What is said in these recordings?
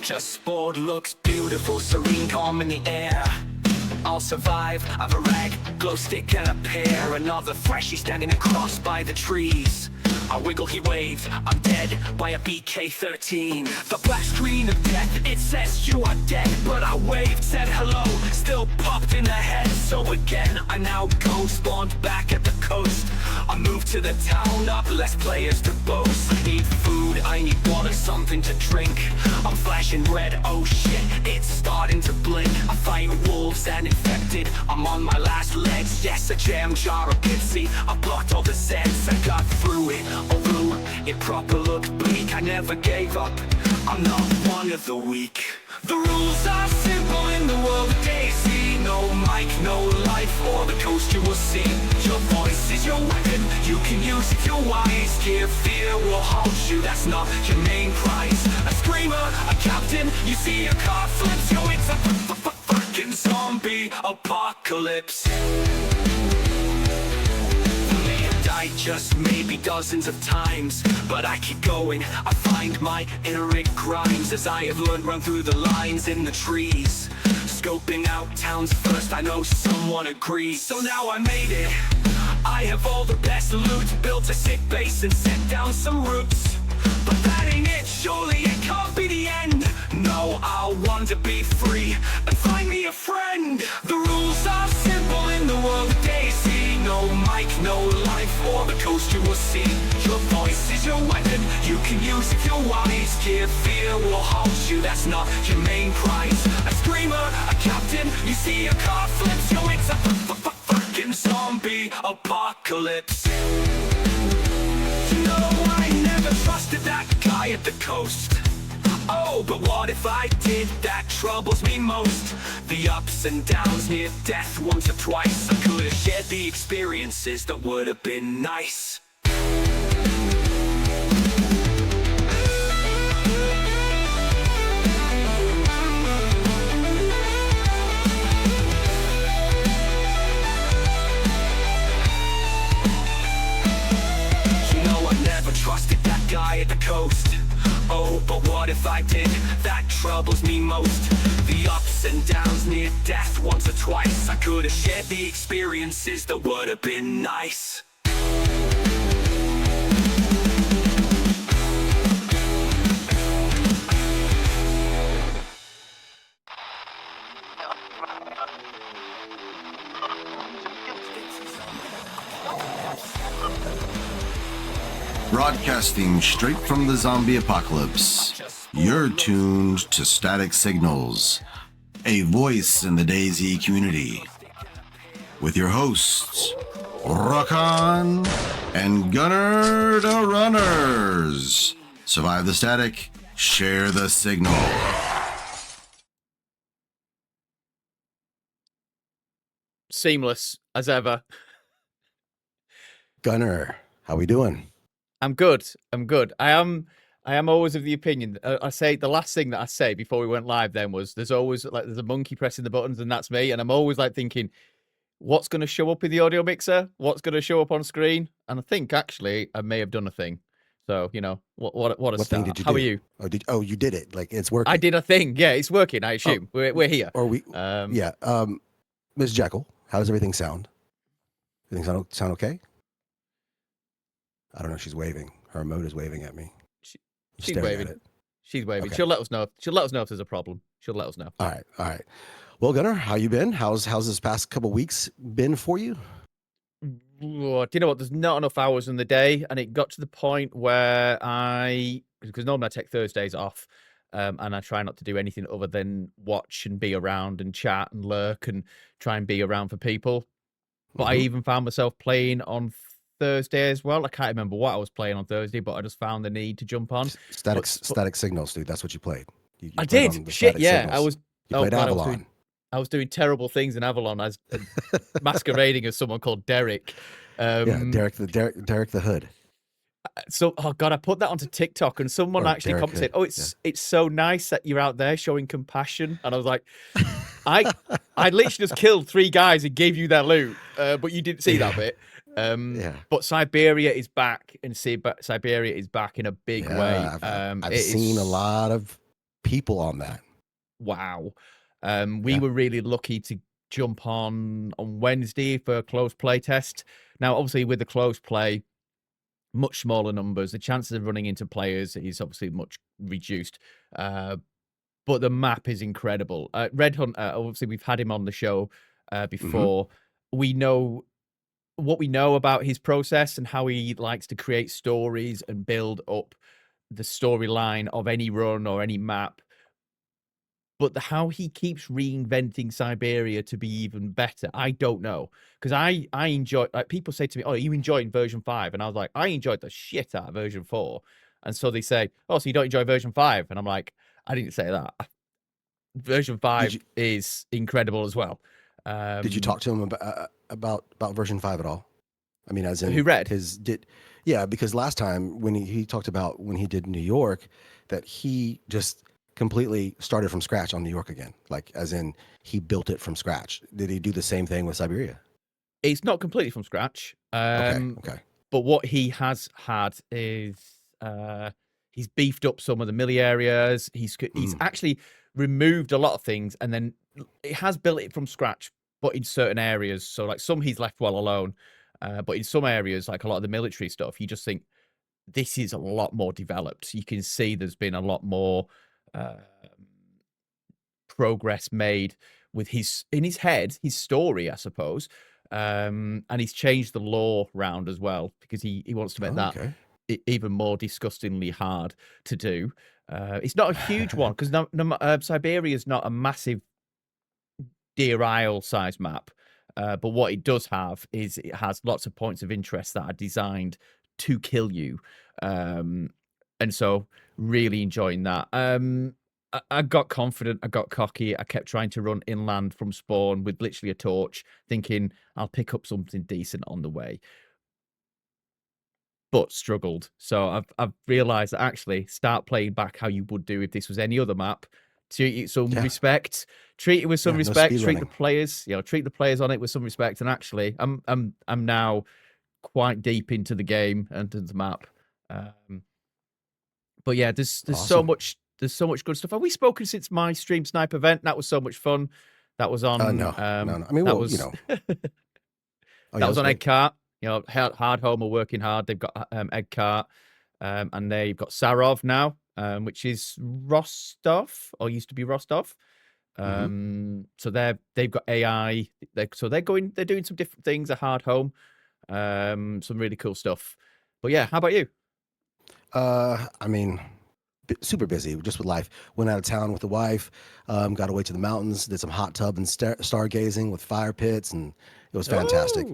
Just sport looks beautiful, serene, calm in the air. I'll survive, I've a rag, glow stick and a pear. Another freshie standing across by the trees. I wiggle, he waved, I'm dead by a BK-13. The black screen of death, it says you are dead. But I waved, said hello, still popped in the head. So again, I now go, spawned back at the coast. I moved to the town up, less players to boast. I need food, I need water, something to drink. I'm flashing red, oh shit, it's starting to blink. I fight wolves and infected, I'm on my last legs. Yes, a jam jar of Pitsy, I blocked all the sets. I got through it, although it proper looked bleak. I never gave up, I'm not one of the weak. The rules are simple in the world of DayZ. No mic, no life, or the coast you will see. Your voice is your weapon, you can use if you're wise. Here fear will halt you, that's not your main prize. A screamer, a captain, you see a car flips. Yo, it's a fucking zombie apocalypse. I just maybe dozens of times, but I keep going, I find my inner Rick Grimes. As I have learned, run through the lines in the trees, scoping out towns first, I know someone agrees. So now I made it, I have all the best loot, built a sick base and set down some roots. But that ain't it, surely it can't be the end. No, I'll want to be free and find me a friend. The rules are simple in the world of DayZ. No mic, no life, or the coast you will see. Your voice is your weapon, you can use if you're wise. Here fear will halt you, that's not your main prize. A screamer, a captain, you see a car flips. Yo, it's a fucking zombie apocalypse. No, I never trusted that guy at the coast. Oh, but what if I did? That troubles me most. The ups and downs, near death once or twice. I could have shared the experiences that would have been nice. You know, I never trusted that guy at the coast. Oh, but what if I did? That troubles me most. The ups and downs, near death once or twice. I could have shared the experiences that would have been nice. Broadcasting straight from the zombie apocalypse, you're tuned to Static Signals, a voice in the DayZ community, with your hosts, Rakan and Gunner the Runners. Survive the static, share the signal. Seamless as ever. Gunner, how we doing? I'm good. I am always of the opinion. I say the last thing that I say before we went live then was there's always like there's a monkey pressing the buttons and that's me. And I'm always like thinking, what's going to show up in the audio mixer? What's going to show up on screen? And I think actually I may have done a thing. So you know what a what start. thing did you How do? are you? You did it. Like it's working. I did a thing. Yeah, it's working. I assume we're here. Or we yeah. Ms. Jekyll, how does everything sound? Everything sound okay? I don't know. She's waving. Her emote is waving at me. She's waving. She's waving. Okay. She'll let us know. She'll let us know if there's a problem. She'll let us know. All right. Well, Gunnar, how you been? How's this past couple weeks been for you? Do you know what? There's not enough hours in the day, and it got to the point where because normally I take Thursdays off, and I try not to do anything other than watch and be around and chat and lurk and try and be around for people. But I even found myself playing on Thursday as well. I can't remember what I was playing on Thursday, but I just found the need to jump on. Static Signals, dude. That's what you played. You I played did. on the Shit, Static yeah. Signals. I played Avalon. I was doing terrible things in Avalon as masquerading as someone called Derek. Derek the Hood. So, oh God, I put that onto TikTok and someone actually commented, it's so nice that you're out there showing compassion. And I was like, I literally just killed 3 guys and gave you their loot, but you didn't see that bit. But Siberia is back, and Siberia is back in a big way. I've seen a lot of people on that. Wow. We Yeah. were really lucky to jump on Wednesday for a close play test. Now, obviously, with the close play, much smaller numbers, the chances of running into players is obviously much reduced. But the map is incredible. Red Hunt, obviously, we've had him on the show before. We know what we know about his process and how he likes to create stories and build up the storyline of any run or any map. But how he keeps reinventing Siberia to be even better, I don't know. Because I enjoy, like, people say to me, "Oh, you enjoyed version 5?" And I was like, I enjoyed the shit out of version 4. And so they say, "Oh, so you don't enjoy version 5?" And I'm like, I didn't say that. Version 5 is incredible as well. Did you talk to him about version 5 at all? I mean, as in Who read? Yeah, because last time when he talked about when he did New York, that he just completely started from scratch on New York again, like as in he built it from scratch. Did he do the same thing with Siberia? It's not completely from scratch. Okay. But what he has had is he's beefed up some of the millie areas. He's actually removed a lot of things, and then it has built it from scratch, but in certain areas. So like some he's left well alone, but in some areas, like a lot of the military stuff, you just think this is a lot more developed. You can see there's been a lot more progress made with in his head, his story, I suppose. And he's changed the law round as well because he wants to make that even more disgustingly hard to do. It's not a huge one because Siberia is not a massive Deer Isle size map. But what it does have is it has lots of points of interest that are designed to kill you. And so really enjoying that. I got confident, I got cocky, I kept trying to run inland from spawn with literally a torch, thinking I'll pick up something decent on the way. But struggled. So I've realised that actually start playing back how you would do if this was any other map. Treat it some respect. Treat it with some respect. Treat the players, treat the players on it with some respect. And actually, I'm now quite deep into the game and into the map. But yeah, there's awesome. There's so much good stuff. Have we spoken since my stream snipe event? That was so much fun. That was on no. I mean, that was that was on Eggcart. Hard Home are working hard. They've got Eggcart, and they've got Sarov now, which is Rostov or used to be Rostov. So they've got AI. They're doing some different things at Hard Home. Some really cool stuff. But yeah, how about you? I mean, super busy just with life. Went out of town with the wife, got away to the mountains, did some hot tub and stargazing with fire pits, and it was fantastic.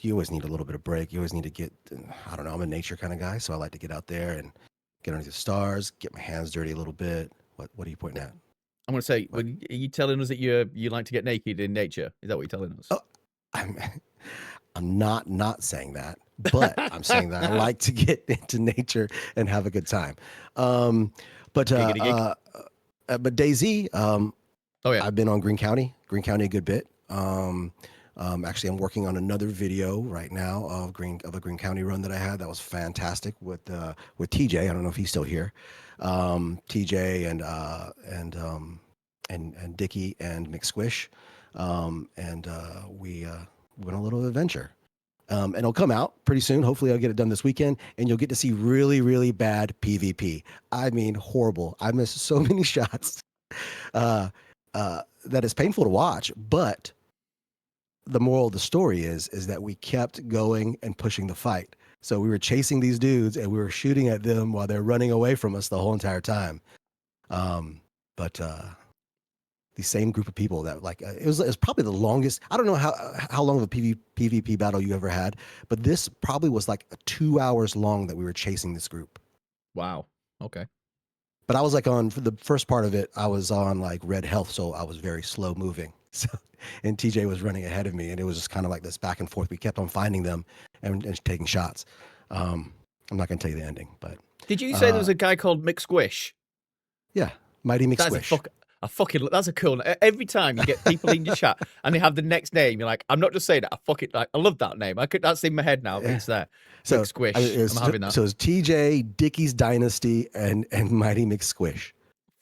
You always need a little bit of break. You always need to get, I don't know, I'm a nature kind of guy, so I like to get out there and get under the stars, get my hands dirty a little bit. What are you pointing at? I'm going to say, are you telling us that you like to get naked in nature? Is that what you're telling us? Oh, I'm not saying that, but I'm saying that I like to get into nature and have a good time. But DayZ, I've been on Greene County a good bit. Actually, I'm working on another video right now of a Greene County run that I had. That was fantastic with TJ. I don't know if he's still here. TJ and Dickie and McSquish, and we went on a little adventure. And it'll come out pretty soon. Hopefully I'll get it done this weekend, and you'll get to see really, really bad PvP. I mean, horrible. I missed so many shots that it's painful to watch, but the moral of the story is that we kept going and pushing the fight. So we were chasing these dudes and we were shooting at them while they're running away from us the whole entire time. But the same group of people that it was probably the longest. I don't know how long of a PvP battle you ever had, but this probably was like 2 hours long that we were chasing this group. Wow. Okay. But I was for the first part of it, I was on red health, so I was very slow moving. So, and TJ was running ahead of me, and it was just kind of like this back and forth. We kept on finding them and taking shots. I'm not going to tell you the ending, but did you say there was a guy called McSquish? Yeah, Mighty McSquish. I fucking that's a cool. Every time you get people in your chat and they have the next name, you're like, I'm not just saying that. I fucking like. I love that name. That's in my head now, but it's there. So McSquish. I'm having that. So it's TJ, Dickie's Dynasty, and Mighty McSquish.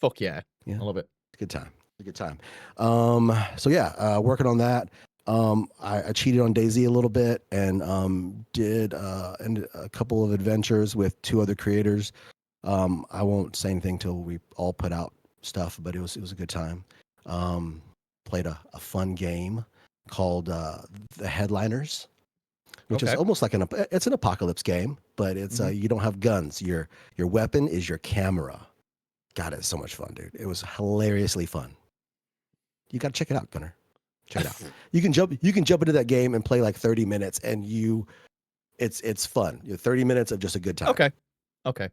Fuck yeah. Yeah. I love it. Good time. A good time. So yeah, working on that. I cheated on DayZ a little bit and did a couple of adventures with 2 other creators. I won't say anything till we all put out stuff, but it was a good time. Played a fun game called The Headliners, which is almost like it's an apocalypse game, but it's you don't have guns. Your weapon is your camera. God, it's so much fun, dude. It was hilariously fun. You got to check it out, Gunnar. Check it out. You can jump into that game and play like 30 minutes and it's fun. 30 minutes of just a good time. Okay.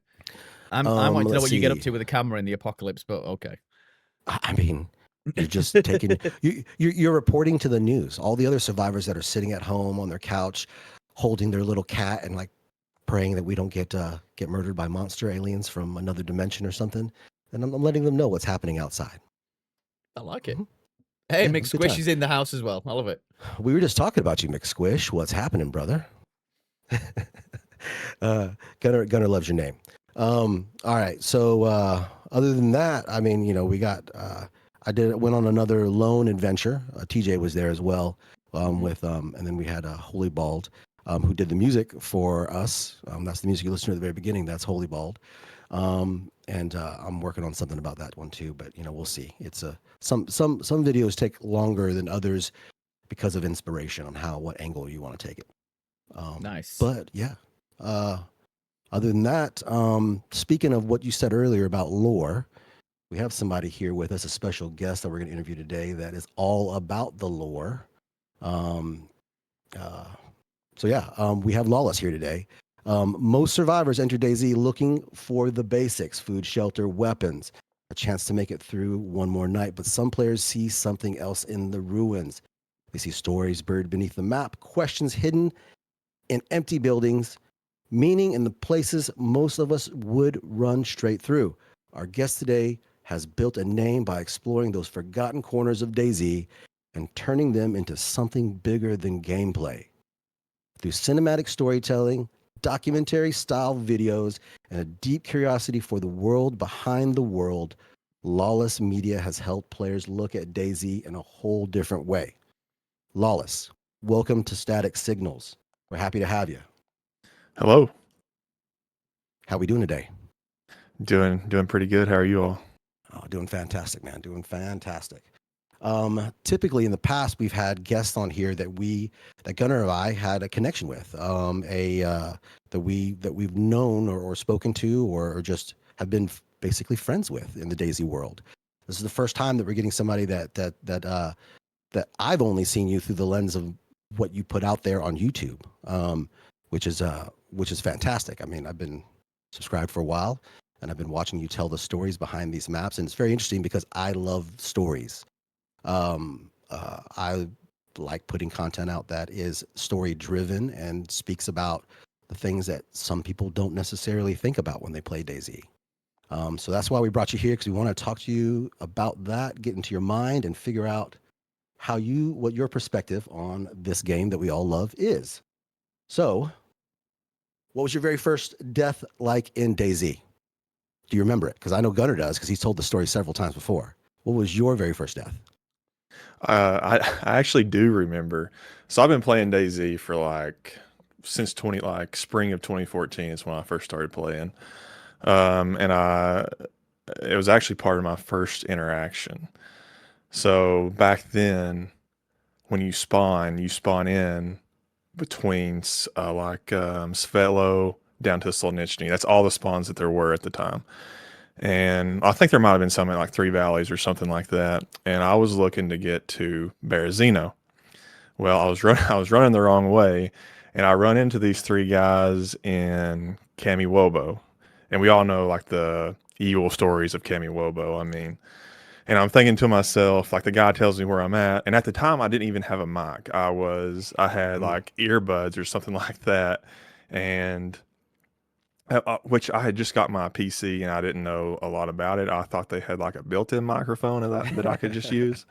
I want to know what you get up to with a camera in the apocalypse, but okay. I mean, you're just taking you're reporting to the news. All the other survivors that are sitting at home on their couch holding their little cat and like praying that we don't get murdered by monster aliens from another dimension or something. And I'm letting them know what's happening outside. I like it. Hey, yeah, McSquish is in the house as well. I love it. We were just talking about you, McSquish. What's happening, brother? Gunnar loves your name. All right. So other than that, I mean, we got went on another lone adventure. TJ was there as well with and then we had Holy Bald who did the music for us. That's the music you listen to at the very beginning. That's Holy Bald. And I'm working on something about that one too, but we'll see. It's some videos take longer than others because of inspiration on what angle you want to take it. Nice. But yeah. Other than that, speaking of what you said earlier about lore, we have somebody here with us, a special guest that we're going to interview today that is all about the lore. So yeah, we have Lawless here today. Most survivors enter DayZ looking for the basics: food, shelter, weapons, a chance to make it through one more night. But some players see something else in the ruins. They see stories buried beneath the map, questions hidden in empty buildings, meaning in the places most of us would run straight through. Our guest today has built a name by exploring those forgotten corners of DayZ and turning them into something bigger than gameplay. Through cinematic storytelling, documentary-style videos, and a deep curiosity for the world behind the world, Lawless Media has helped players look at DayZ in a whole different way. Lawless, welcome to Static Signals. We're happy to have you. Hello. How we doing today? Doing pretty good. How are you all? Oh, doing fantastic, man. Doing fantastic. Typically in the past, we've had guests on here that Gunnar and I had a connection with, that we've known or spoken to or just have been basically friends with in the DayZ world. This is the first time that we're getting somebody that I've only seen you through the lens of what you put out there on YouTube, which is fantastic. I mean, I've been subscribed for a while and I've been watching you tell the stories behind these maps, and it's very interesting because I love stories. I like putting content out that is story driven and speaks about the things that some people don't necessarily think about when they play DayZ. So that's why we brought you here, because we want to talk to you about that, get into your mind and figure out what your perspective on this game that we all love is. So what was your very first death like in DayZ? Do you remember it? Because I know Gunnar does, because he's told the story several times before. What was your very first death? I actually do remember. So I've been playing DayZ for since spring of 2014 is when I first started playing. And it was actually part of my first interaction. So back then, when you spawn in between Svetlo down to Solnichny. That's all the spawns that there were at the time. And I think there might have been some at like Three Valleys or something like that. And I was looking to get to Berezino. Well, I was running the wrong way, and I run into these 3 guys in Kamiwobo. And we all know like the evil stories of Kamiwobo. I mean, and I'm thinking to myself, like the guy tells me where I'm at. And at the time I didn't even have a mic. I had like earbuds or something like that. And Which I had just got my PC and I didn't know a lot about it. I thought they had like a built-in microphone that I could just use.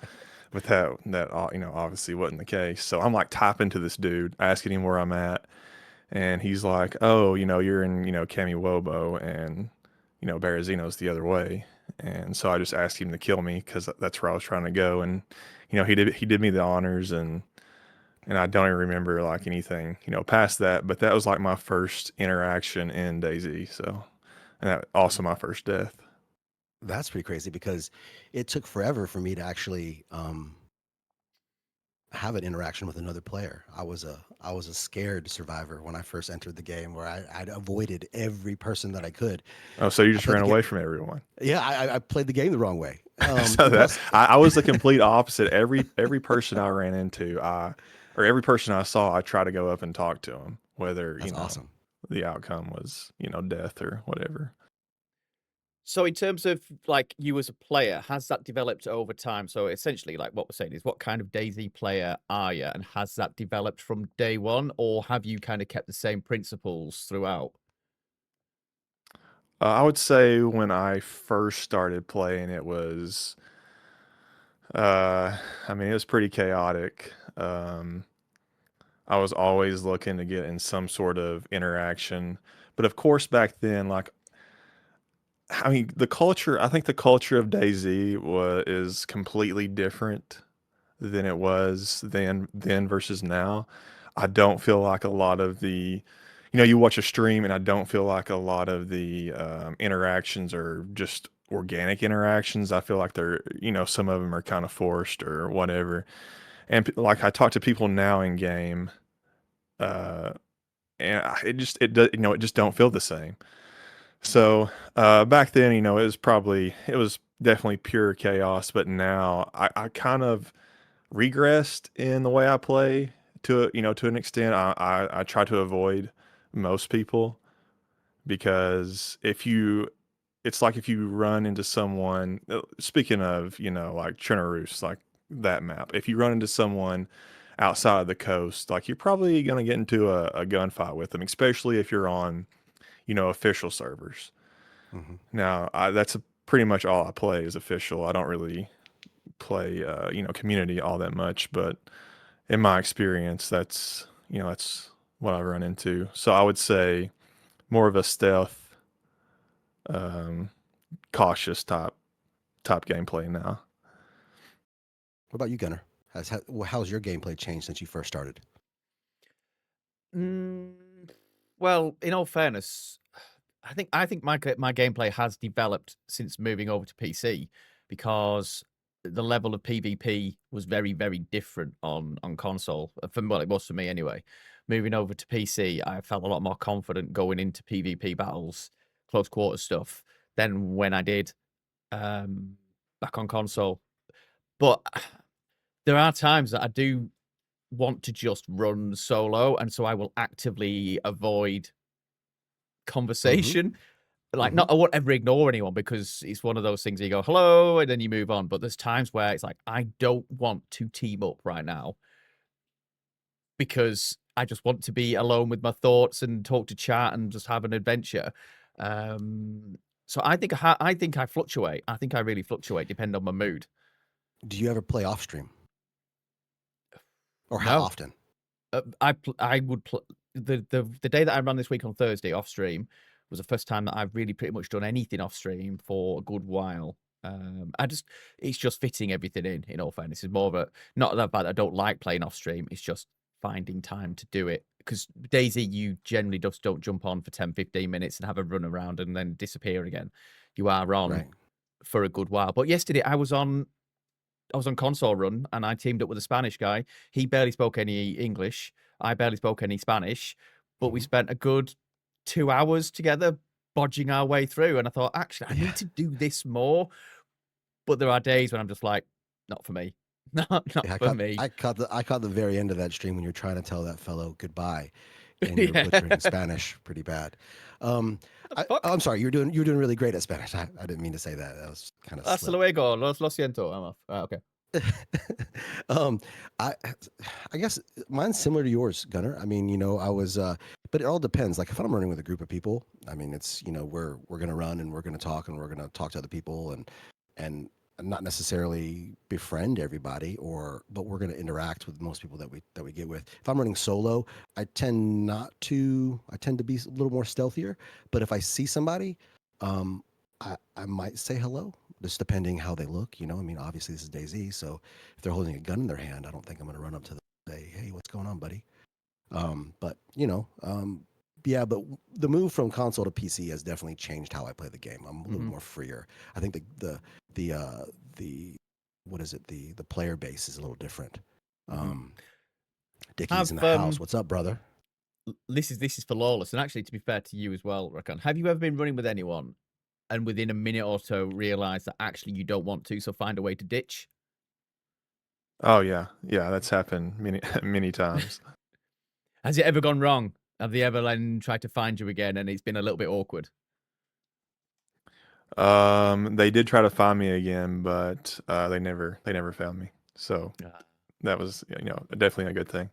But that obviously wasn't the case. So I'm like typing to this dude, asking him where I'm at, and he's like, "Oh, you're in Kami Wobo, and Berezino's the other way." And so I just asked him to kill me because that's where I was trying to go. And he did me the honors, and I don't even remember like anything past that. But that was like my first interaction in DayZ. So, and that also my first death. That's pretty crazy because it took forever for me to actually have an interaction with another player. I was a scared survivor when I first entered the game, where I'd avoided every person that I could. Oh, so you I just played ran the away game. from everyone. Yeah, I played the game the wrong way. So that Plus, I was the complete opposite. Every person I ran into, or every person I saw, I try to go up and talk to them, whether that's awesome. the outcome was death or whatever. So in terms of like you as a player, has that developed over time? So essentially, like what we're saying is, what kind of DayZ player are you, and has that developed from day one, or have you kind of kept the same principles throughout? I would say when I first started playing, it was, I mean, it was pretty chaotic. I was always looking to get in some sort of interaction, but of course, back then, like, I mean, I think the culture of DayZ is completely different than it was then versus now. I don't feel like a lot of the, you watch a stream and I don't feel like a lot of the interactions are just organic interactions. I feel like they're, some of them are kind of forced or whatever. And like I talk to people now in game, uh, and it just don't feel the same. So back then, it was definitely pure chaos. But now I kind of regressed in the way I play to an extent. I try to avoid most people because it's like if you run into someone, speaking of, like Chernarus, like that map, if you run into someone outside of the coast, like you're probably going to get into a gunfight with them, especially if you're on, official servers. Hmm. Now, that's pretty much all I play is official. I don't really play, community all that much, but in my experience, that's what I run into. So I would say more of a stealth, um, cautious type gameplay now. What about you, Gunnar? How's your gameplay changed since you first started? Mm, well, in all fairness, I think my gameplay has developed since moving over to PC, because the level of PvP was very, very different on console. Well, it was for me anyway. Moving over to PC, I felt a lot more confident going into PvP battles, close quarter stuff, than when I did back on console. But there are times that I do want to just run solo, and so I will actively avoid Hmm. conversation. Like, Hmm. not I won't ever ignore anyone, because it's one of those things you go, "Hello," and then you move on. But there's times where it's like, I don't want to team up right now, because I just want to be alone with my thoughts and talk to chat and just have an adventure. Um, so I think I fluctuate. I think I really fluctuate depending on my mood. Do you ever play off stream, or how No. often? I would the day that I ran this week on Thursday off stream was the first time that I've really pretty much done anything off stream for a good while. It's just fitting everything in. In all fairness, it's more of a, not that bad. I don't like playing off stream. It's just finding time to do it, because DayZ, you generally just don't jump on for 10-15 minutes and have a run around and then disappear again. You are on Right. for a good while. But yesterday I was on console run, and I teamed up with a Spanish guy. He barely spoke any English. I barely spoke any Spanish, but we Hmm. spent a good 2 hours together bodging our way through. And I thought, actually, I Yeah. need to do this more. But there are days when I'm just like, not for me. Not Yeah, for me. I caught the very end of that stream when you're trying to tell that fellow goodbye, and you're Yeah. butchering Spanish pretty bad. Um, Fuck. I'm sorry, you're doing really great at Spanish. I didn't mean to say that. That was kind of Hasta slip. luego. Lo siento. I'm off. Okay. um, I I guess mine's similar to yours, Gunner. I mean, I was, but it all depends. Like if I'm running with a group of people, I mean, it's we're gonna run and we're gonna talk and we're gonna talk to other people and not necessarily befriend everybody, but we're gonna interact with most people that we get with. If I'm running solo, I tend not to. I tend to be a little more stealthier. But if I see somebody, I might say hello, just depending how they look. I mean, obviously this is DayZ, so if they're holding a gun in their hand, I don't think I'm going to run up to them and say, "Hey, what's going on, buddy?" But yeah. But the move from console to PC has definitely changed how I play the game. I'm a little more freer. I think the what is it? The player base is a little different. Dickie's in Have the house. What's up, brother? this is for Lawless, and actually, to be fair to you as well, Rakan, have you ever been running with anyone and within a minute or so realize that actually you don't want to, so find a way to ditch? Oh yeah, yeah, that's happened many many times. Has it ever gone wrong? Have they ever then tried to find you again and it's been a little bit awkward? They did try to find me again, but they never found me. So that was definitely a good thing.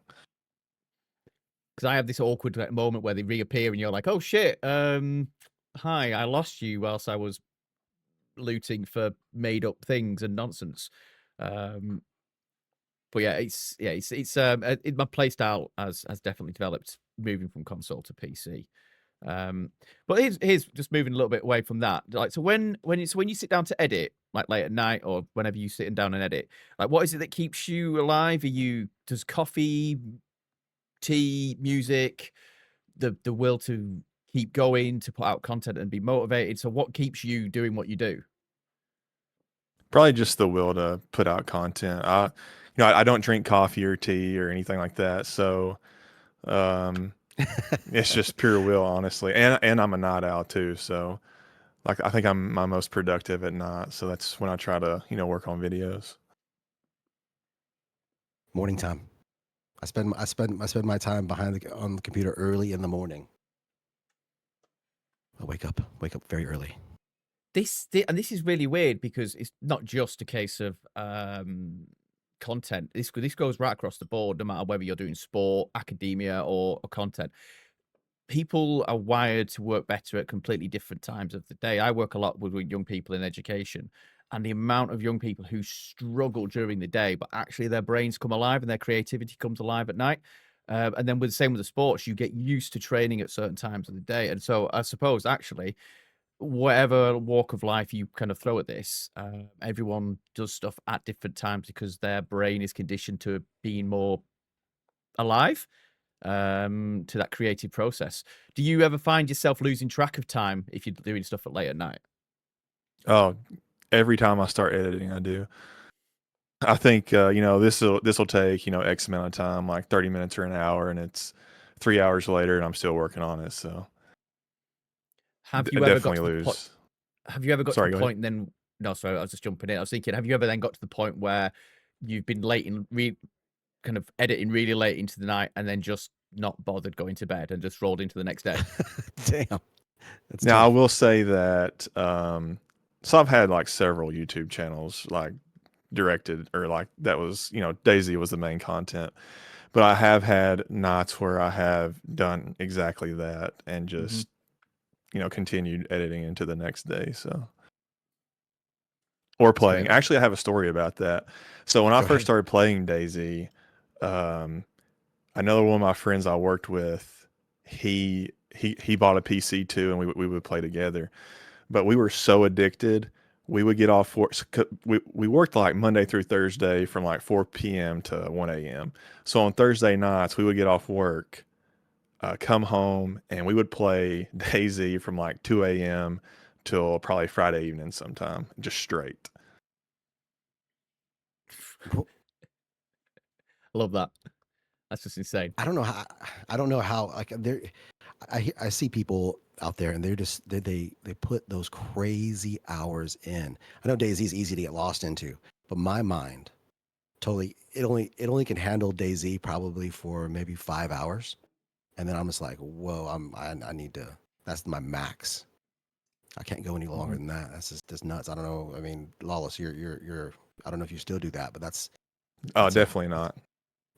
Because I have this awkward moment where they reappear and you're like, oh shit, hi, I lost you whilst I was looting for made up things and nonsense. But yeah, my play style has definitely developed moving from console to PC. But here's just moving a little bit away from that. Like, so when you sit down to edit, like late at night or whenever you sitting down and edit, like what is it that keeps you alive? Does coffee, tea, music, the will to keep going, to put out content and be motivated? So what keeps you doing what you do? Probably just the will to put out content. I don't drink coffee or tea or anything like that, so um, it's just pure will, honestly. And I'm a night owl too, so like I think I'm my most productive at night. So that's when I try to work on videos. Morning time. I spend my time on the computer early in the morning. I wake up very early. And this is really weird because it's not just a case of content. This goes right across the board, no matter whether you're doing sport, academia, or content. People are wired to work better at completely different times of the day. I work a lot with young people in education, and the amount of young people who struggle during the day, but actually their brains come alive and their creativity comes alive at night. And then with the same with the sports, you get used to training at certain times of the day. And so I suppose actually whatever walk of life you kind of throw at this, everyone does stuff at different times because their brain is conditioned to being more alive, to that creative process. Do you ever find yourself losing track of time if you're doing stuff at late at night? Oh, every time I start editing, I do. I think this will take X amount of time, like 30 minutes or an hour, and it's 3 hours later, and I'm still working on it. So Have I you ever got definitely to the point? lose. Have you ever got to Sorry, the go ahead. point then? No, sorry, I was just jumping in. I was thinking, have you ever then got to the point where you've been late in kind of editing really late into the night and then just not bothered going to bed and just rolled into the next day? Damn, that's Now I tough. will say that so I've had like several YouTube channels like directed or like that was DayZ was the main content, but I have had nights where I have done exactly that and just continued editing into the next day. So or That's great. playing. Actually, I have a story about that. So when I Go first ahead. started playing DayZ, um, another one of my friends I worked with, he bought a PC too, and we would play together. But we were so addicted, we would get off work. We worked like Monday through Thursday from like 4 p.m. to 1 a.m. So on Thursday nights, we would get off work, come home, and we would play DayZ from like 2 a.m. till probably Friday evening sometime, just straight. Love that. That's just insane. I don't know how. I don't know how. Like there, I see people out there, and they're just they put those crazy hours in. I know DayZ's easy to get lost into, but my mind totally it only can handle DayZ probably for maybe 5 hours, and then I'm just like, whoa, I need to. That's my max. I can't go any longer than that. That's nuts. I don't know. I mean, Lawless, you're I don't know if you still do that, but Oh, that's definitely not.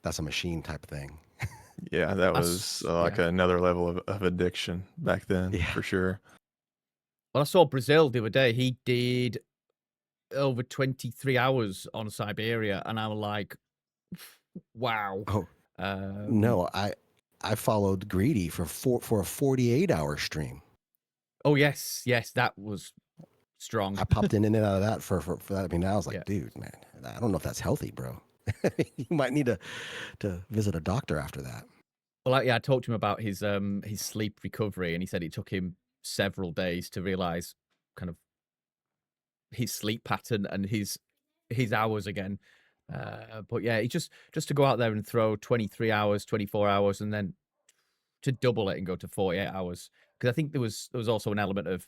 that's a machine type thing. Yeah, that I was s- like yeah. another level of addiction back then, Yeah. for sure. Well, I saw Brazil the other day. He did over 23 hours on Siberia, and I was like, wow. Oh Um, no, I followed Greedy for a 48-hour stream. oh yes, that was strong. I popped in and out of that for that. I mean, I was Yeah. like, dude, man, I don't know if that's healthy, bro. You might need to visit a doctor after that. Well, yeah, I talked to him about his sleep recovery, and he said it took him several days to realize kind of his sleep pattern and his hours again. But yeah, he just to go out there and throw 23 hours, 24 hours, and then to double it and go to 48 hours. Because I think there was also an element of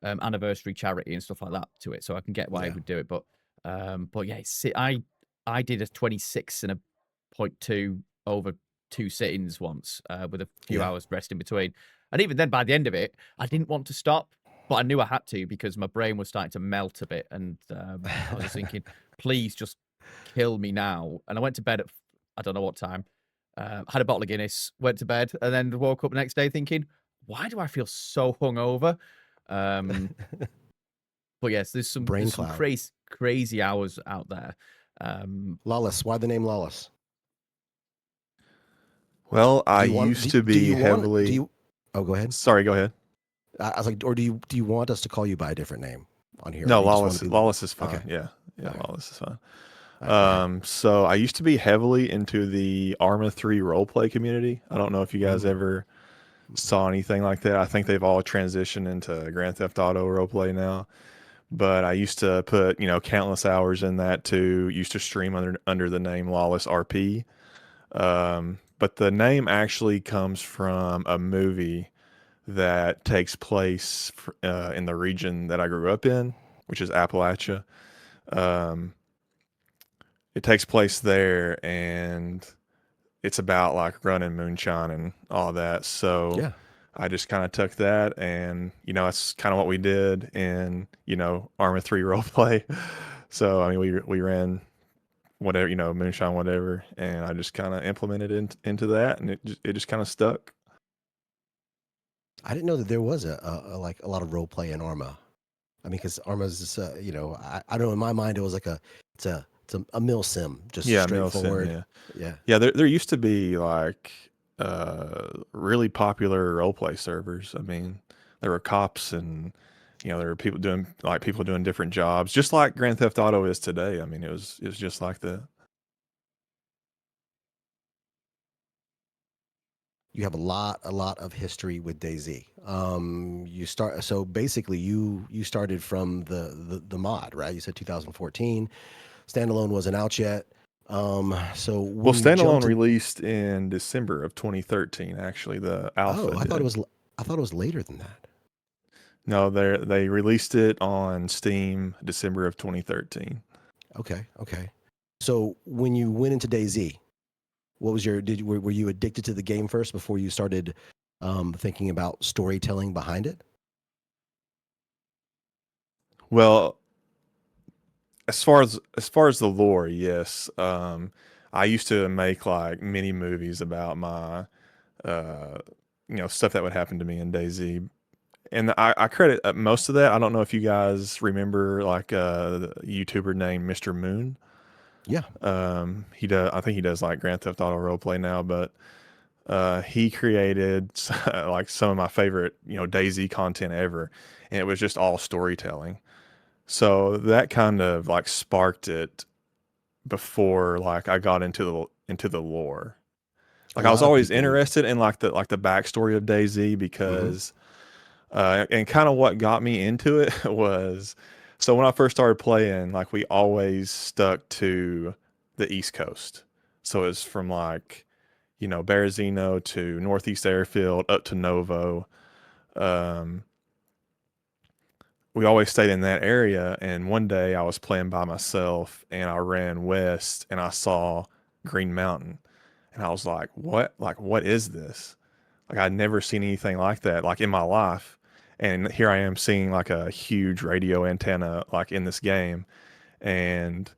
anniversary charity and stuff like that to it. So I can get why he Yeah. would do it. But yeah, I did a 26 and a 0.2 over 2 sittings once with a few Yeah. hours rest in between. And even then, by the end of it, I didn't want to stop, but I knew I had to because my brain was starting to melt a bit. And I was just thinking, please just kill me now. And I went to bed at, I don't know what time, had a bottle of Guinness, went to bed, and then woke up the next day thinking, why do I feel so hungover? But yes, there's some Brain cloud. crazy hours out there. Lawless. Why the name Lawless? Well, I Do you want- used do- to do be you want- heavily. do you- Oh, go ahead. Sorry, go ahead. I was like, or do you want us to call you by a different name on here? No, Or do you just wanna Lawless. be- Lawless is fine. Okay. Yeah, Okay. Lawless is fine. All right. So I used to be heavily into the Arma 3 roleplay community. I don't know if you guys ever saw anything like that. I think they've all transitioned into Grand Theft Auto roleplay now. But I used to put, countless hours in that too. Used to stream under the name Lawless RP. But the name actually comes from a movie that takes place in the region that I grew up in, which is Appalachia. It takes place there, and it's about like running moonshine and all that. So Yeah. I just kind of took that, and that's kind of what we did in Arma 3 roleplay. So I mean, we ran whatever, moonshine, whatever, and I just kind of implemented into that, and it just kind of stuck. I didn't know that there was a like a lot of role play in Arma. I mean, because Arma's just, I don't know. In my mind, it was like it's a mill sim, just Yeah, Milsim, straightforward. yeah. Yeah. There used to be like really popular roleplay servers. I mean, there were cops, and there were people doing different jobs, just like Grand Theft Auto is today. I mean, it was just like that. You have a lot of history with DayZ. So basically you started from the mod, right? You said 2014. Standalone wasn't out yet. So when Well, you standalone jumped in- released in December of 2013. Actually, the alpha. I thought did. it was later than that. No, they released it on Steam December of 2013. Okay. So when you went into DayZ, what was were you addicted to the game first before you started thinking about storytelling behind it? Well, as far as the lore, yes. I used to make like mini movies about my stuff that would happen to me in DayZ. And I credit most of that. I don't know if you guys remember like the YouTuber named Mr. Moon. Yeah. He does. I think he does like Grand Theft Auto roleplay now, but he created like some of my favorite DayZ content ever, and it was just all storytelling. So that kind of like sparked it before like I got into the lore. A Like I was lot of always people- interested in like the backstory of DayZ because and kind of what got me into it was, so when I first started playing, like we always stuck to the East Coast. So it's from like, Berezino to Northeast Airfield up to Novo. We always stayed in that area. And one day I was playing by myself and I ran west and I saw Green Mountain. And I was like, what? Like, what is this? Like, I'd never seen anything like that, like in my life. And here I am seeing like a huge radio antenna, like in this game. And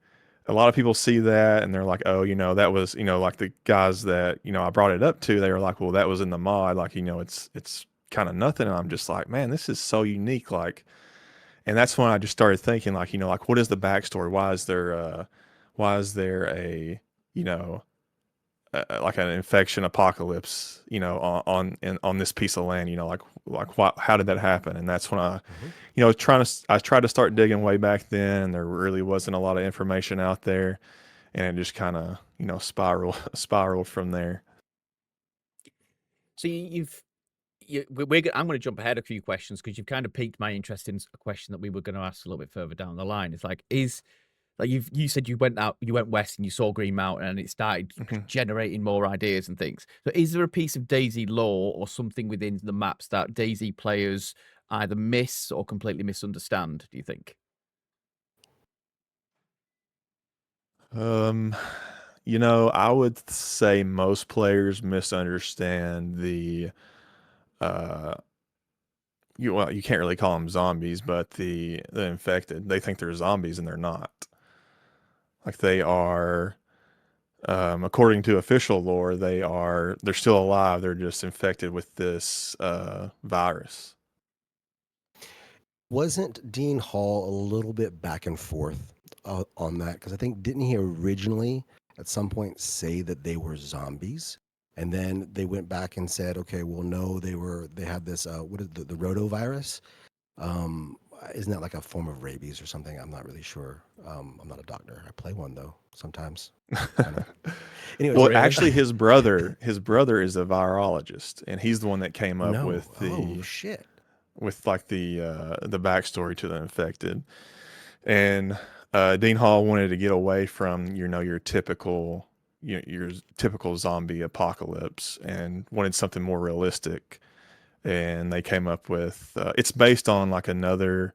a lot of people see that and they're like, oh, that was, like the guys that, I brought it up to, they were like, well, that was in the mod. Like, it's kind of nothing. And I'm just like, man, this is so unique. Like, and that's when I just started thinking like, like what is the backstory? Why is there a, you know, like an infection apocalypse, on this piece of land, how did that happen? And that's when I tried to start digging way back then, and there really wasn't a lot of information out there, and it just kind of, spiraled from there. So I'm going to jump ahead a few questions because you've kind of piqued my interest in a question that we were going to ask a little bit further down the line. It's like, you said you went west and you saw Green Mountain and it started generating more ideas and things. So is there a piece of DayZ lore or something within the maps that DayZ players either miss or completely misunderstand, do you think? I would say most players misunderstand the you can't really call them zombies, but the infected. They think they're zombies and they're not. Like they are, according to official lore, they're still alive. They're just infected with this virus. Wasn't Dean Hall a little bit back and forth on that? Because I think, didn't he originally at some point say that they were zombies? And then they went back and said, okay, well, no, they had this, what is the rotavirus? Isn't that like a form of rabies or something? I'm not really sure. I'm not a doctor. I play one though sometimes. Anyways, Well, actually, his brother is a virologist, and he's the one that came up with with like the backstory to the infected. And Dean Hall wanted to get away from your typical zombie apocalypse and wanted something more realistic. And they came up with it's based on like another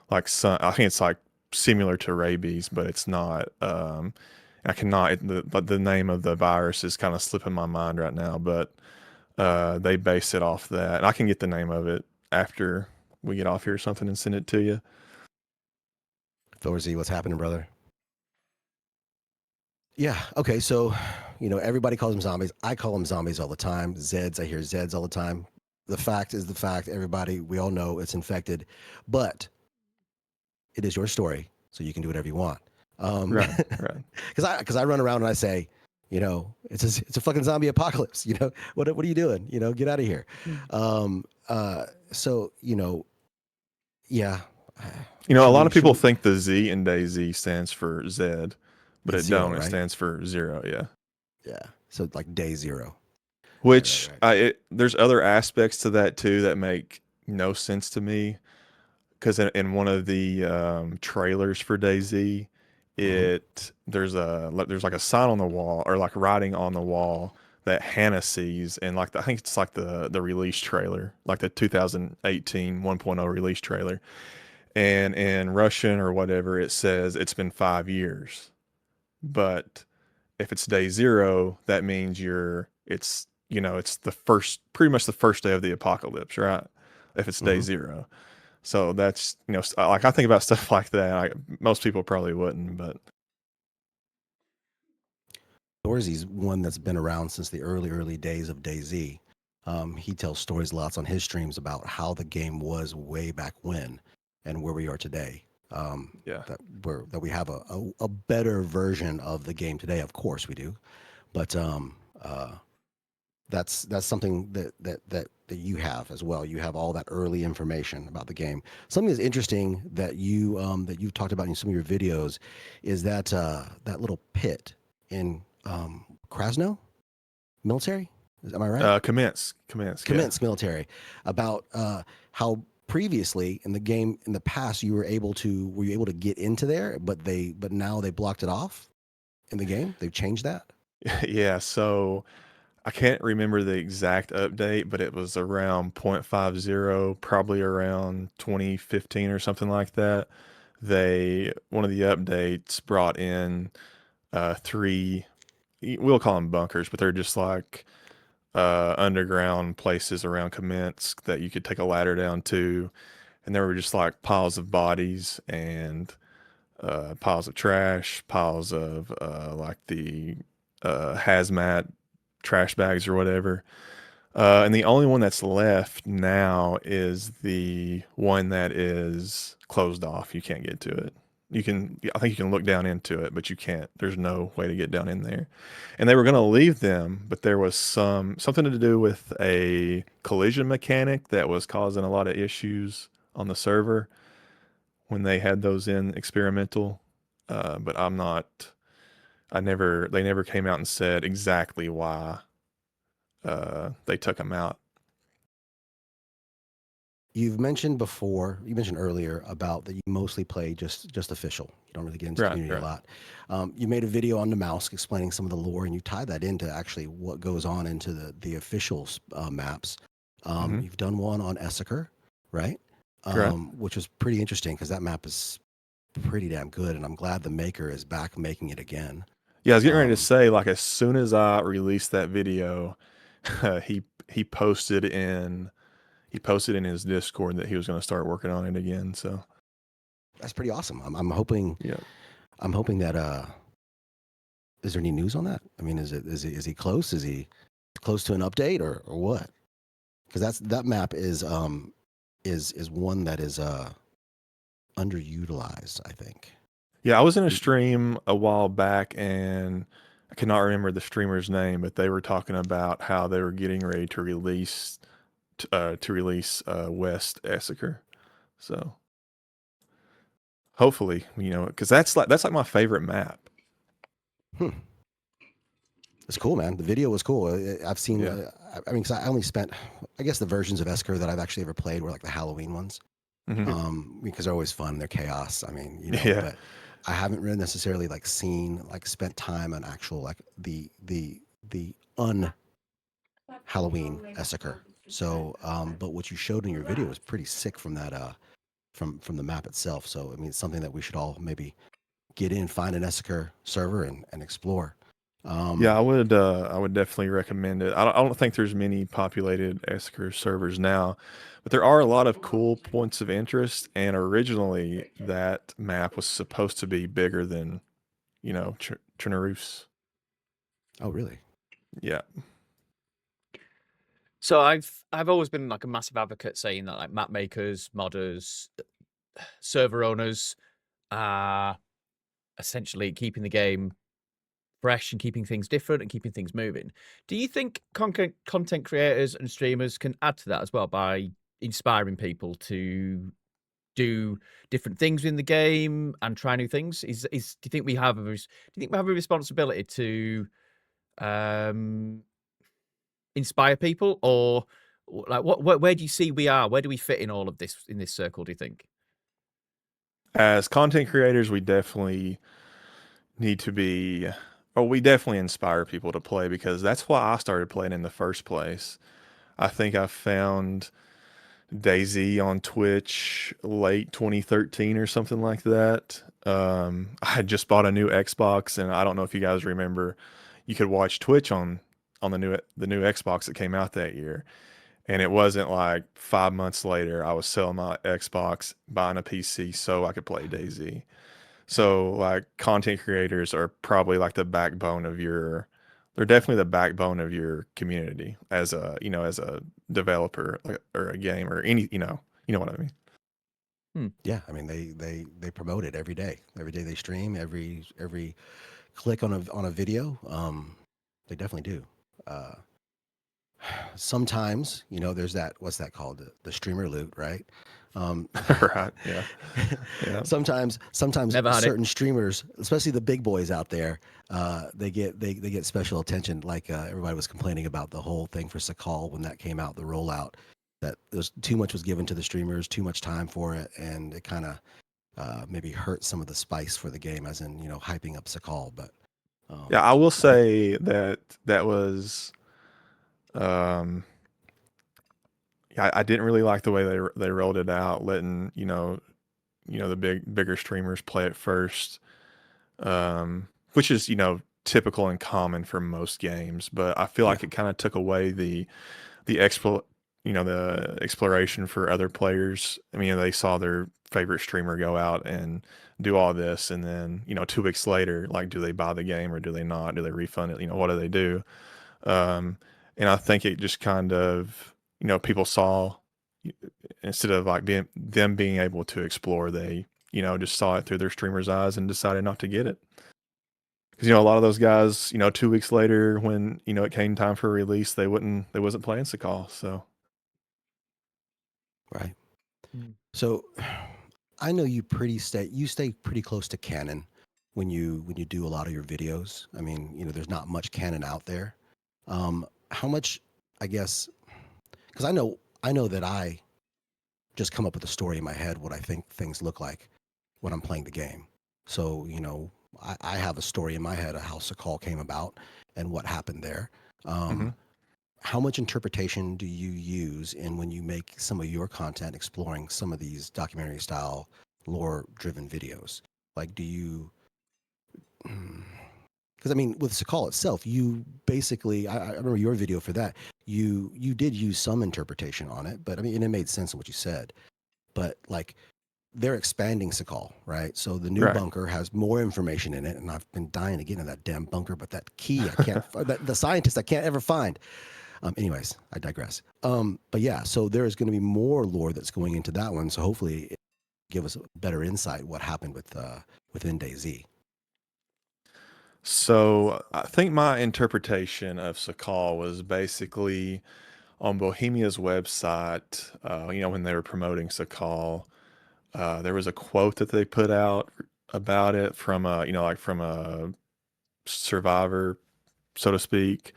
I think it's like similar to rabies, but it's not. I cannot the name of the virus is kind of slipping my mind right now, but they base it off that. And I can get the name of it after we get off here or something and send it to you. Thorzy, what's happening, brother? Yeah. Okay. So, everybody calls them zombies. I call them zombies all the time. Zeds. I hear Zeds all the time. The fact is the fact. Everybody, we all know it's infected, but it is your story, so you can do whatever you want. Right. Because I run around and I say, it's a fucking zombie apocalypse. What are you doing? Get out of here. So yeah. A lot of people think the Z in DayZ stands for Z, but it don't. Right? It stands for 0. Yeah. Yeah. So like day 0. Which there's other aspects to that too that make no sense to me. Because in one of the trailers for DayZ, there's like a sign on the wall or like writing on the wall that Hannah sees, and like I think it's like the release trailer, like the 2018 1.0 release trailer. And in Russian or whatever, it says it's been 5 years. But if it's day 0, that means it's pretty much the first day of the apocalypse, right? If it's day 0. So that's, like I think about stuff like that. Most people probably wouldn't, but. Dorzy's one that's been around since the early days of DayZ. He tells stories lots on his streams about how the game was way back when and where we are today. That we have a better version of the game today. Of course we do, but that's something that you have as well. You have all that early information about the game. Something that's interesting that you've talked about in some of your videos is that that little pit in Krasno military. Am I right? Commence military. About how previously in the game in the past were you able to get into there, but now they blocked it off in the game. They've changed that. Yeah. So I can't remember the exact update, but it was around 0.50, probably around 2015 or something like that. One of the updates brought in 3, we'll call them bunkers, but they're just like underground places around Kamensk that you could take a ladder down to, and there were just like piles of bodies, and piles of trash, piles of like the hazmat trash bags or whatever. And the only one that's left now is the one that is closed off. You can't get to it. I think you can look down into it, but you can't. There's no way to get down in there. And they were going to leave them, but there was something to do with a collision mechanic that was causing a lot of issues on the server when they had those in experimental. But they never came out and said exactly why they took them out. You mentioned earlier about that you mostly play just official. You don't really get into community a lot. You made a video on the mouse explaining some of the lore, and you tie that into actually what goes on into the official maps. You've done one on Essaker, right? Which was pretty interesting because that map is pretty damn good, and I'm glad the maker is back making it again. Yeah, I was getting ready to say, like, as soon as I released that video, he posted in his Discord that he was going to start working on it again. So that's pretty awesome. I'm hoping. Yeah. I'm hoping that. Is there any news on that? I mean, is he close? Is he close to an update or what? Because that map is one that is underutilized, I think. Yeah, I was in a stream a while back, and I cannot remember the streamer's name, but they were talking about how they were getting ready to release West Essaker. So hopefully, because that's like my favorite map. It's cool, man. The video was cool. I've seen. Yeah. I mean, 'cause I only spent, I guess, the versions of Essaker that I've actually ever played were like the Halloween ones. Because they're always fun. They're chaos. I mean, Yeah. But I haven't really necessarily spent time on actual like the Halloween Essaker. So, but what you showed in your video was pretty sick from that from the map itself. So, I mean, it's something that we should all maybe get in, find an Essaker server and explore. Yeah, I would definitely recommend it. I don't think there's many populated Essaker servers now, but there are a lot of cool points of interest. And originally, that map was supposed to be bigger than, Trinaroos. Oh, really? Yeah. So I've always been like a massive advocate saying that like map makers, modders, server owners are essentially keeping the game fresh and keeping things different and keeping things moving. Do you think content creators and streamers can add to that as well by inspiring people to do different things in the game and try new things? Do you think we have a responsibility to inspire people, or like where do you see we are? Where do we fit in all of this in this circle, do you think? As content creators, we definitely need to be, we definitely inspire people to play, because that's why I started playing in the first place. I think I found DayZ on Twitch late 2013 or something like that. I had just bought a new Xbox, and I don't know if you guys remember, you could watch Twitch on the new Xbox that came out that year. And it wasn't like 5 months later, I was selling my Xbox, buying a PC so I could play DayZ. So like content creators are probably like they're definitely the backbone of your community as a developer or a game or any, you know what I mean? Yeah. I mean, they promote it every day. Every day they stream, every click on a video. They definitely do. Sometimes, there's that, what's that called? The streamer loot, right? Right. Yeah. Yeah. Sometimes certain streamers, especially the big boys out there, they get special attention. Like everybody was complaining about the whole thing for Sakal when that came out, the rollout, that there's too much was given to the streamers, too much time for it, and it kind of maybe hurt some of the spice for the game, as in hyping up Sakal. But yeah, I will say that was. I didn't really like the way they rolled it out, letting the bigger streamers play it first, which is typical and common for most games. But I feel like it kind of took away the exploration for other players. I mean, they saw their favorite streamer go out and do all this, and then 2 weeks later, like, do they buy the game or do they not? Do they refund it? What do they do? Um, and I think it just kind of, people saw, instead of like being able to explore, they just saw it through their streamer's eyes and decided not to get it. Because a lot of those guys, 2 weeks later, when it came time for release, they wasn't playing Sakal. So Right. Mm. So I know you stay pretty close to canon when you do a lot of your videos. I mean, there's not much canon out there. How much, I guess, because I know that I just come up with a story in my head what I think things look like when I'm playing the game. So, I have a story in my head of how Sakal came about and what happened there. mhm. How much interpretation do you use in when you make some of your content exploring some of these documentary style lore driven videos? Like, do you, because I mean, with Sakal itself, you basically, I remember your video for that. You did use some interpretation on it, but I mean, and it made sense in what you said. But like, they're expanding Sakal, right? So the new Right. bunker has more information in it, and I've been dying to get into that damn bunker, but that key I can't, the scientist I can't ever find. Anyways, I digress. But yeah, so there is going to be more lore that's going into that one. So hopefully, it give us a better insight what happened within DayZ. So I think my interpretation of Sakal was basically on Bohemia's website. When they were promoting Sakal, there was a quote that they put out about it from from a survivor, so to speak,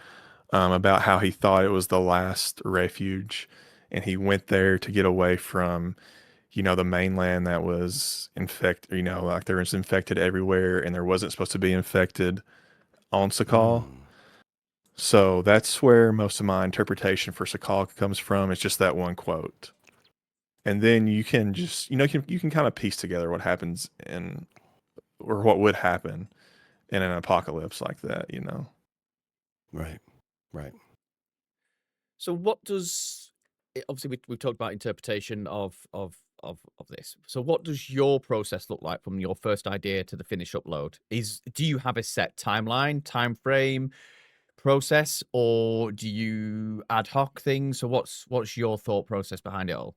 about how he thought it was the last refuge, and he went there to get away from the mainland that was infected. Like, there was infected everywhere, and there wasn't supposed to be infected on Sakal. Mm, So that's where most of my interpretation for Sakal comes from. It's just that one quote. And then you can just, you can kind of piece together what happens or what would happen in an apocalypse like that. right, right. So what does obviously we've talked about interpretation of this. So what does your process look like from your first idea to the finished upload? Do you have a set timeline, time frame, process, or do you ad hoc things? So what's your thought process behind it all?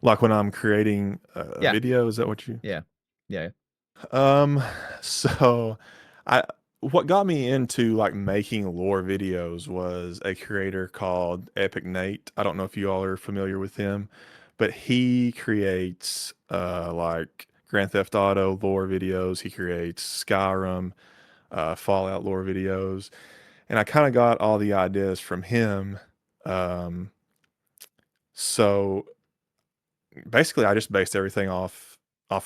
Like, when I'm creating a Yeah, video, is that what you? yeah, yeah. Um, so I what got me into like making lore videos was a creator called Epic Nate. I don't know if you all are familiar with him, but he creates like Grand Theft Auto lore videos. He creates Skyrim, Fallout lore videos, and I kind of got all the ideas from him. Um, so basically I just based everything off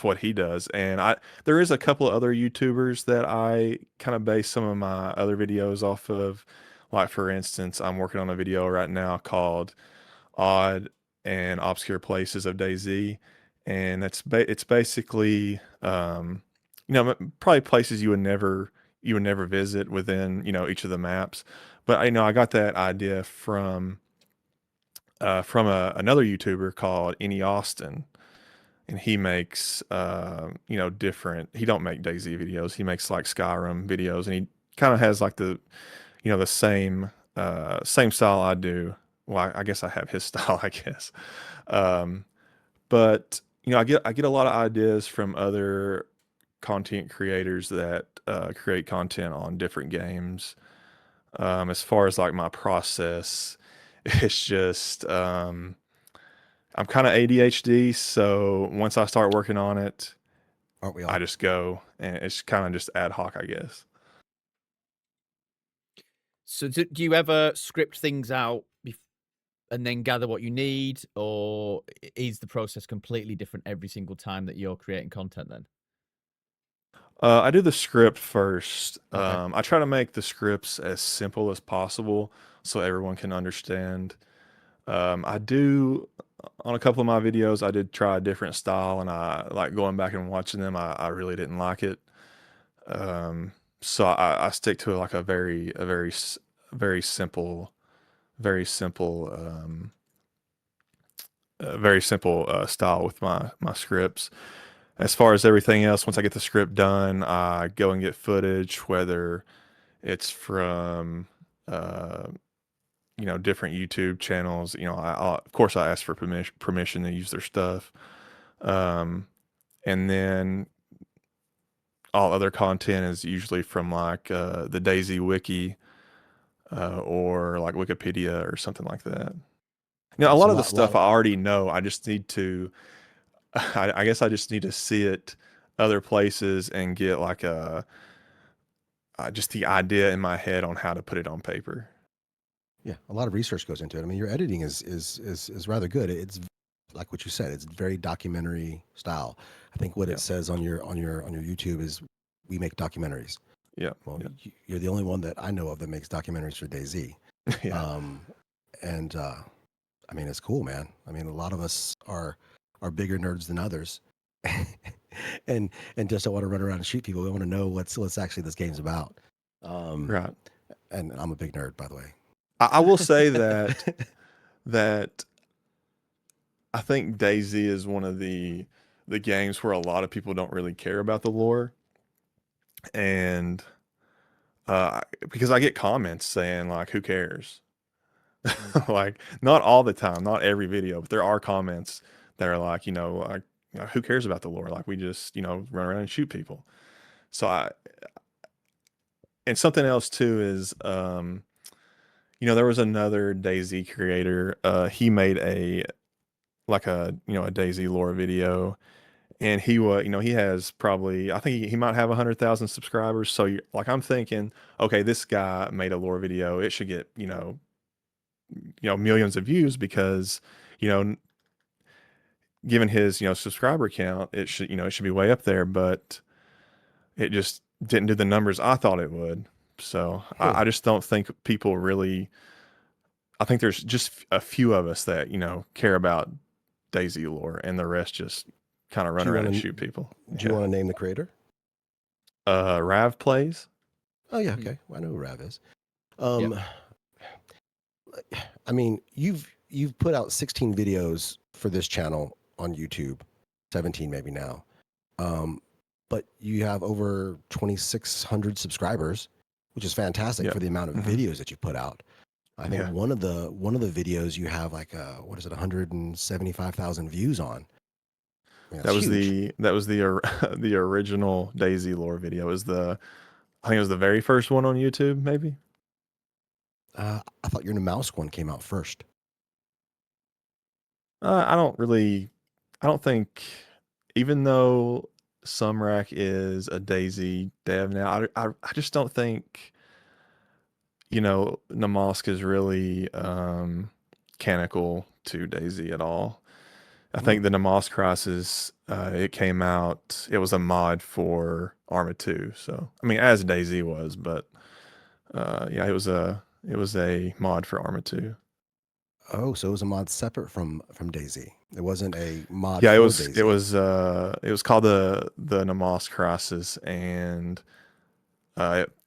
what he does. And there is a couple of other YouTubers that I kind of base some of my other videos off of. Like, for instance, I'm working on a video right now called Odd and Obscure Places of DayZ, and it's basically probably places you would never visit within each of the maps. But I got that idea from another YouTuber called Any Austin, and he makes different. He don't make DayZ videos. He makes like Skyrim videos, and he kind of has like the same style I do. Well, I guess I have his style, I guess. Um, but I get a lot of ideas from other content creators that create content on different games. As far as like my process, it's just I'm kind of ADHD, so once I start working on it, Aren't we I all? just go, and it's kind of just ad hoc, I guess. So do you ever script things out and then gather what you need, or is the process completely different every single time that you're creating content then? I do the script first. Okay. I try to make the scripts as simple as possible so everyone can understand. I do on a couple of my videos, I did try a different style, and I like going back and watching them. I really didn't like it. Um, so I stick to like very simple a very simple style with my scripts. As far as everything else, once I get the script done, I go and get footage, whether it's from uh, different YouTube channels. Of course I ask for permission to use their stuff, and then all other content is usually from like the DayZ wiki or like Wikipedia or something like that. A So lot a of the lot, lot stuff of, I already know. I just need to, I guess I just need to see it other places and get like just the idea in my head on how to put it on paper. yeah, a lot of research goes into it. I mean, your editing is rather good. It's like what you said. It's very documentary style. I think what Yeah, it says on your YouTube is, we make documentaries. yeah, Well, yeah, you're the only one that I know of that makes documentaries for DayZ. yeah. Um, and I mean, it's cool, man. I mean, a lot of us are bigger nerds than others, and just don't want to run around and shoot people. We want to know what's actually this game's about. Um, Right. and I'm a big nerd, by the way. I will say that I think DayZ is one of the games where a lot of people don't really care about the lore, and because I get comments saying like, "Who cares?" Like, not all the time, not every video, but there are comments that are like, like, who cares about the lore? Like, we just, run around and shoot people. So and something else too is, there was another DayZ creator. He made a DayZ lore video, and he was, he has probably, I think he might have 100,000 subscribers. So like, I'm thinking, okay, this guy made a lore video. It should get, millions of views because, you know, given his, subscriber count, it should be way up there, but it just didn't do the numbers I thought it would. So Huh. I just don't think people really, I think there's just a few of us that, care about DayZ lore, and the rest just kind of Do run you around want and to shoot people. do you want to name the creator? Rav plays. Oh yeah, Mm. okay. Well, I know who Rav is. Yep. Um, I mean, you've put out 16 videos for this channel on YouTube, 17 maybe now. But you have over 2,600 subscribers, which is fantastic Yeah. for the amount of Mhm. videos that you put out. I think Yeah. one of the videos you have like what is it, 175,000 views on. I mean, That that's was huge. the original DayZ lore video. I think it was the very first one on YouTube, maybe. I thought your mouse one came out first. I don't think, even though Sumrak is a DayZ dev now, I just don't think, Namask is really canonical to DayZ at all. I Hmm. think the Namask Crisis, it came out, it was a mod for Arma 2. So, I mean, as DayZ was, but yeah, it was a mod for Arma 2. Oh, so it was a mod separate from DayZ. It wasn't a mod Yeah, for it DayZ. was called the Namask Crisis, and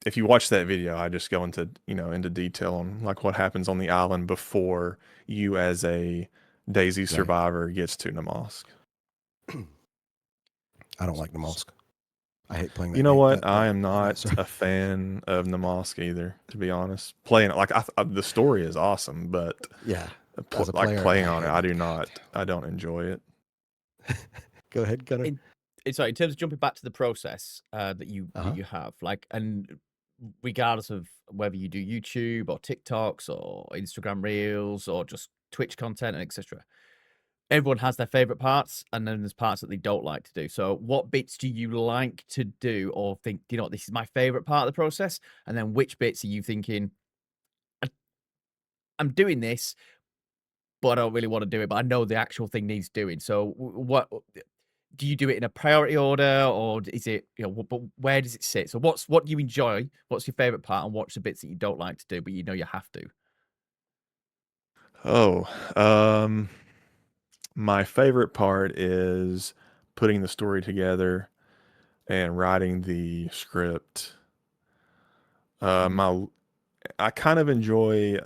if you watch that video, I just go into into detail on like what happens on the island before you as a DayZ Right. survivor gets to Namask. I don't like Namalsk. I hate playing You that know game. what? I am That not a fan of Namask either, to be honest. Playing it, like, the story is awesome, but yeah. As a like player, I playing on it, hate it. God I don't enjoy it. damn. Go ahead, Gunnar. Sorry, in terms of jumping back to the process that Uh-huh. you have, like, and regardless of whether you do YouTube or TikToks or Instagram Reels or just Twitch content and etc., everyone has their favorite parts, and then there's parts that they don't like to do. So, what bits do you like to do, or think, you know what, this is my favorite part of the process? And then, which bits are you thinking, "I- I'm doing this, but I don't really want to do it, but I know the actual thing needs doing." So, what do you do it in a priority order, or is it, but where does it sit? So what do you enjoy? What's your favorite part, and what's the bits that you don't like to do, but you know you have to? Oh, my favorite part is putting the story together and writing the script. Mhm. My I kind of enjoy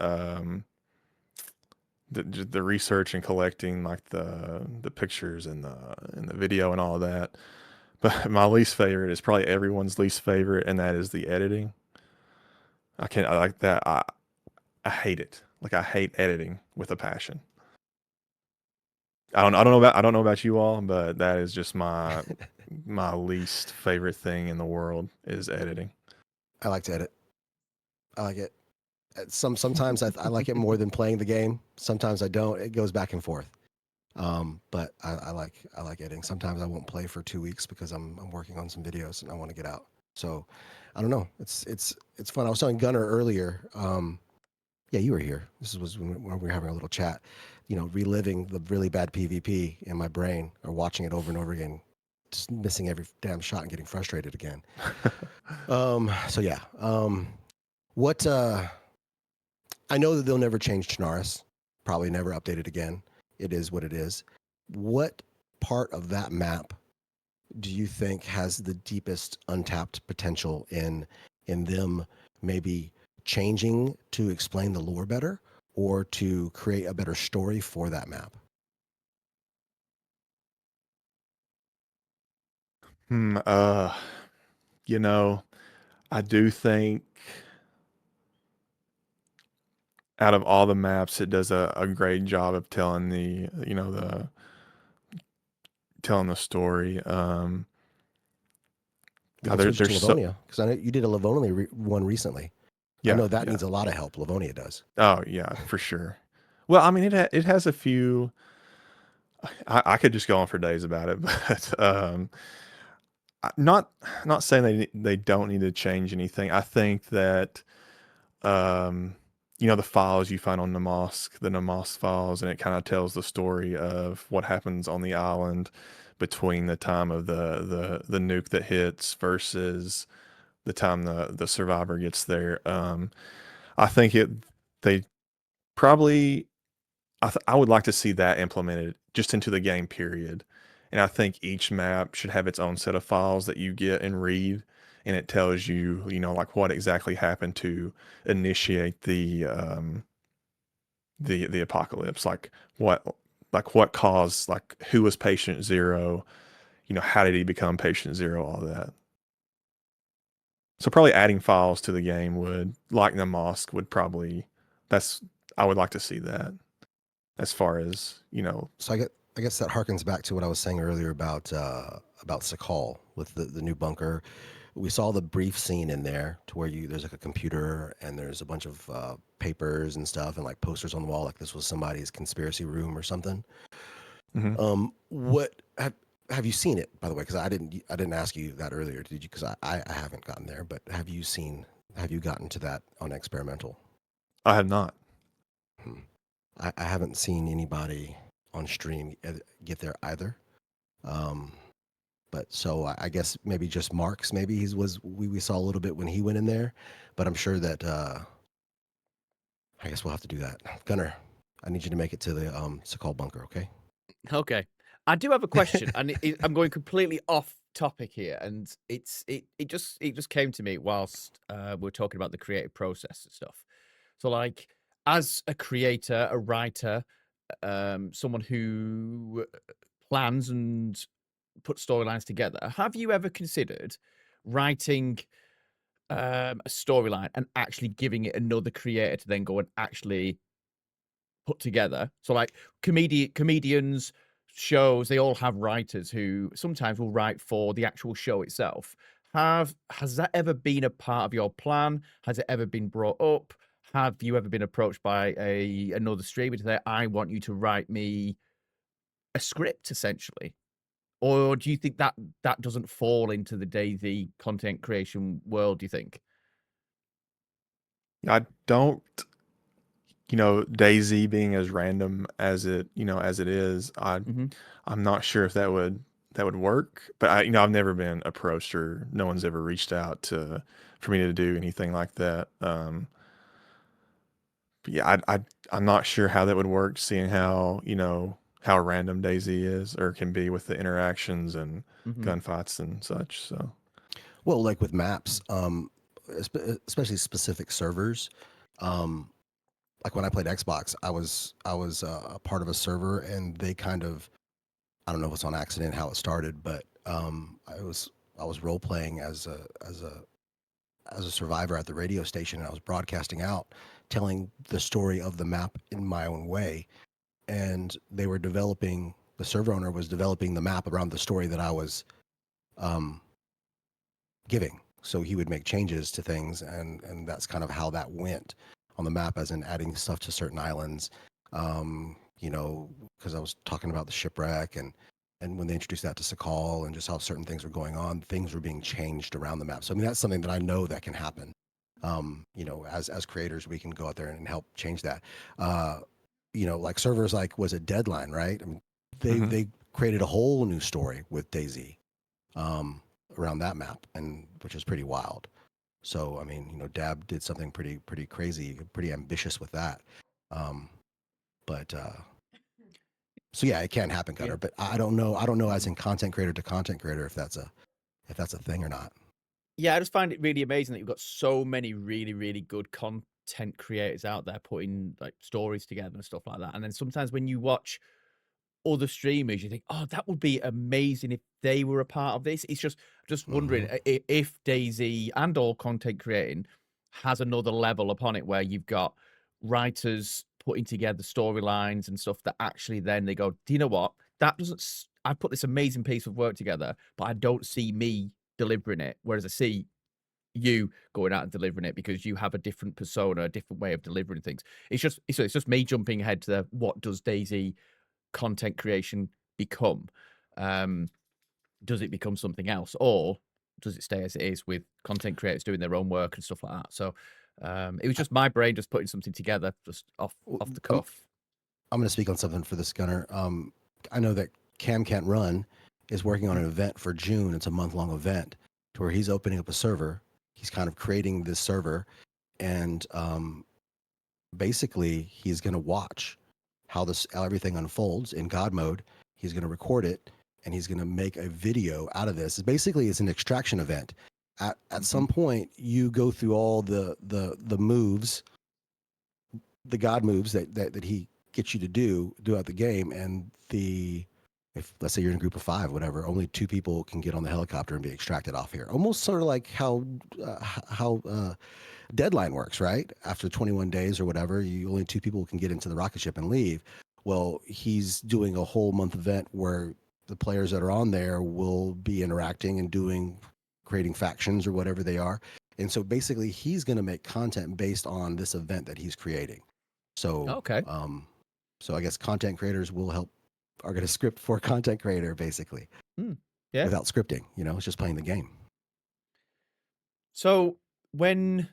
the research and collecting like the pictures and the video and all of that. But my least favorite is probably everyone's least favorite, and that is the editing. I like that. I hate it. Like I hate editing with a passion. I don't know about you all, but that is just my least favorite thing in the world is editing. I like to edit. I like it. Sometimes I like it more than playing the game. Sometimes I don't. It goes back and forth. But I like editing. Sometimes I won't play for 2 weeks because I'm working on some videos and I want to get out. So I don't know. It's fun. I was telling Gunnar earlier. Yeah, you were here. This was when we were having a little chat. You know, reliving the really bad PvP in my brain, or watching it over and over again, just missing every damn shot and getting frustrated again. So yeah. What I know that they'll never change Chernarus. Probably never update it again. It is what it is. What part of that map do you think has the deepest untapped potential in them maybe changing to explain the lore better, or to create a better story for that map? Hmm. You know, I do think out of all the maps, it does a great job of telling telling the story. We God, can switch to there's so Livonia, because I know you did a Livonia one recently. I yeah, know that yeah. needs a lot of help. Livonia does. Oh yeah, for sure. Well, I mean, it has a few. I could just go on for days about it, but not saying they don't need to change anything. I think that um, the files you find on the Namosk files, and it kind of tells the story of what happens on the island between the time of the nuke that hits versus the time the survivor gets there. I think they probably I would like to see that implemented just into the game period. And I think each map should have its own set of files that you get and read, and it tells you, like what exactly happened to initiate the apocalypse, what caused, like who was patient zero, how did he become patient zero, all that. So probably adding files to the game would, like the mosque, would probably that's I would like to see that as far as, So I guess that harkens back to what I was saying earlier about Sakal with the new bunker. We saw the brief scene in there to where there's like a computer and there's a bunch of papers and stuff and like posters on the wall, like this was somebody's conspiracy room or something. mhm. What have you seen it, by the way? Because I didn't ask you that earlier, did you? Because I haven't gotten there, but have you gotten to that on experimental? I have not. Hmm. I haven't seen anybody on stream get there either. Um, but so I guess maybe just Marks. Maybe we saw a little bit when he went in there, but I'm sure that I guess we'll have to do that. Gunnar, I need you to make it to the Sakal bunker, okay? Okay. I do have a question, and I'm going completely off topic here, and it just came to me whilst we're talking about the creative process and stuff. So, like, as a creator, a writer, someone who plans and puts storylines together, have you ever considered writing a storyline and actually giving it another creator to then go and actually put together? So like comedians, shows, they all have writers who sometimes will write for the actual show itself. Has that ever been a part of your plan? Has it ever been brought up? Have you ever been approached by another streamer to say, I want you to write me a script, essentially? Or do you think that doesn't fall into the DayZ content creation world, do you think? I don't, DayZ being as random as it is, Hmm. I'm not sure if that would work. But I've never been approached, or no one's ever reached out for me to do anything like that. But yeah, I'm not sure how that would work, seeing how random DayZ is or can be with the interactions and Hmm. gunfights and such. So Well, like with maps, especially specific servers, like when I played Xbox, I was a part of a server, and they kind of, I don't know if it's on accident how it started, but I was role playing as a survivor at the radio station, and I was broadcasting out, telling the story of the map in my own way. And they were developing, the server owner was developing the map around the story that I was um, giving. So he would make changes to things, and that's kind of how that went on the map, as in adding stuff to certain islands. Because I was talking about the shipwreck, and when they introduced that to Sakal and just how certain things were going on, things were being changed around the map. So I mean, that's something that I know that can happen. As creators, we can go out there and help change that. Like servers like, was it Deadline, right? I mean, they Hmm. they created a whole new story with DayZ um, around that map, and which is pretty wild. So I mean, Dab did something pretty crazy, pretty ambitious with that. Um, but so yeah, it can happen, Yeah. Cutter. But I don't know. I don't know, as Mm. in content creator to content creator, if that's a thing or not. Yeah, I just find it really amazing that you've got so many really, really good content creators out there putting like stories together and stuff like that. And then sometimes when you watch other streamers, you think, oh, that would be amazing if they were a part of this. It's just wondering Hmm. if DayZ and all content creating has another level upon it where you've got writers putting together storylines and stuff that actually then they go, do you know what? That doesn't. I put this amazing piece of work together, but I don't see me delivering it. Whereas I see you going out and delivering it because you have a different persona, a different way of delivering things. It's just me jumping ahead to what does DayZ content creation become? Um, does it become something else, or does it stay as it is with content creators doing their own work and stuff like that? So it was just my brain just putting something together just off the I'm cuff. I'm going to speak on something for this, Gunner. I know that Cam Can't Run is working on an event for June. It's a month-long event to where he's opening up a server. He's kind of creating this server, and basically he's going to watch how everything unfolds in God mode. He's going to record it, and he's going to make a video out of this. Basically, it's an extraction event. At Mhm. some point, you go through all the moves, the God moves that he gets you to do throughout the game, and if let's say you're in a group of 5, whatever, only 2 people can get on the helicopter and be extracted off here. Almost sort of like how Deadline works, right? After 21 days or whatever, you only 2 people can get into the rocket ship and leave. Well, he's doing a whole month event where the players that are on there will be interacting and creating factions or whatever they are. And so basically, he's going to make content based on this event that he's creating. So, Okay. so I guess content creators are going to script for a content creator, basically, Hmm. Yeah. without scripting. It's just playing the game. So when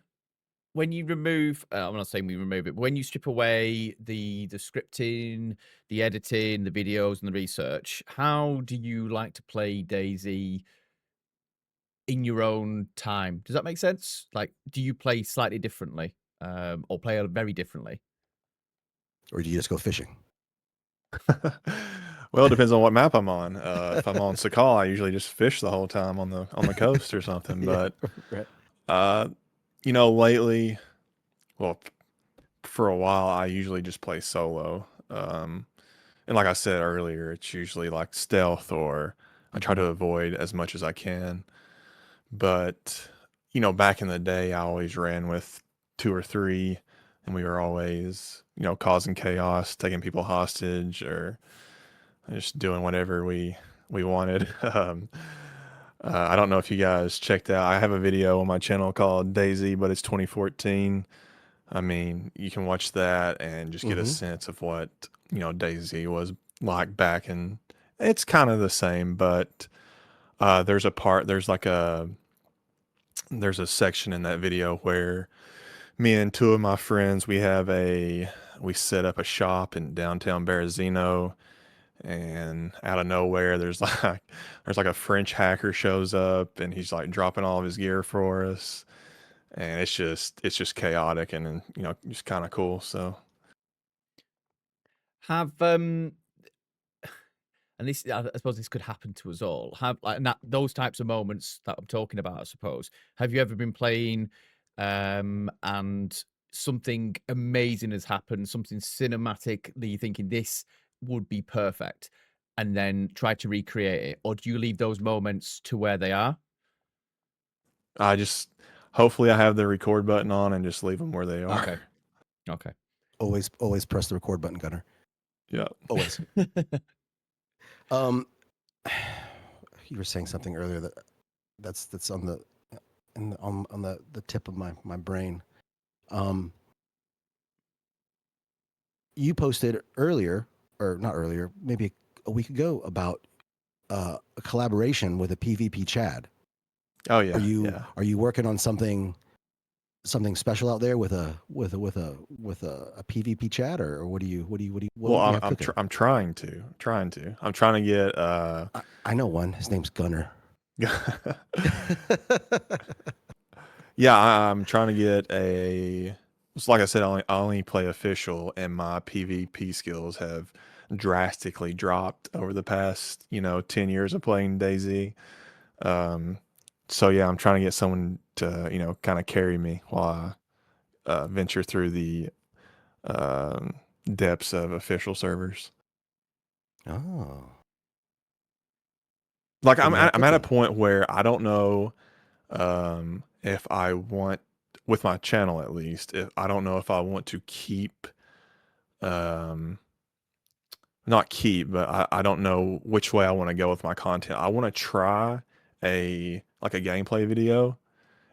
you remove, I'm not saying we remove it, but when you strip away the scripting, the editing, the videos, and the research, how do you like to play DayZ in your own time? Does that make sense? Like, do you play slightly differently, or play very differently? Or do you just go fishing? Well, it depends on what map I'm on. If I'm on Sakal, I usually just fish the whole time on the coast or something. Yeah, But right. uh, lately, well, for a while, I usually just play solo. And like I said earlier, it's usually like stealth, or I try to Mhm. avoid as much as I can. But back in the day, I always ran with 2 or 3, and we were always causing chaos, taking people hostage, or just doing whatever we wanted. I don't know if you guys checked out. I have a video on my channel called DayZ, but it's 2014. I mean, you can watch that and just get a Mhm. sense of what DayZ was like back, and it's kind of the same. But there's a part, there's a section in that video where me and 2 of my friends we set up a shop in downtown Berezino, and out of nowhere there's like a French hacker shows up, and he's like dropping all of his gear for us, and it's just chaotic, and just kind of cool. So Have and this, I suppose this could happen to us all. Have like those types of moments that I'm talking about, I suppose. Have you ever been playing and something amazing has happened, something cinematic that you're thinking this would be perfect, and then try to recreate it? Or do you leave those moments to where they are? I just hopefully I have the record button on and just leave them where they are. Okay. Okay. Always press the record button, Gunner. Yeah. Always. Um, you were saying something earlier that's on the on the tip of my brain. You posted earlier, or not earlier, maybe a week ago, about a collaboration with a PvP Chad. Oh yeah. Are you working on something special out there with a PvP Chad, or what do you what do you Well, do you have cooking? I'm trying to. I'm trying to get I know one. His name's Gunner. Yeah, I'm trying to get a. It's like I said, I only play official, and my PvP skills have drastically dropped over the past 10 years of playing DayZ. So yeah, I'm trying to get someone to kind of carry me while I venture through the um, depths of official servers. Oh, Like what do you have I'm at a cooking? point where I don't know if I want, with my channel at least, if I don't know if I want to keep um not keep, but I don't know which way I want to go with my content. I want to try a gameplay video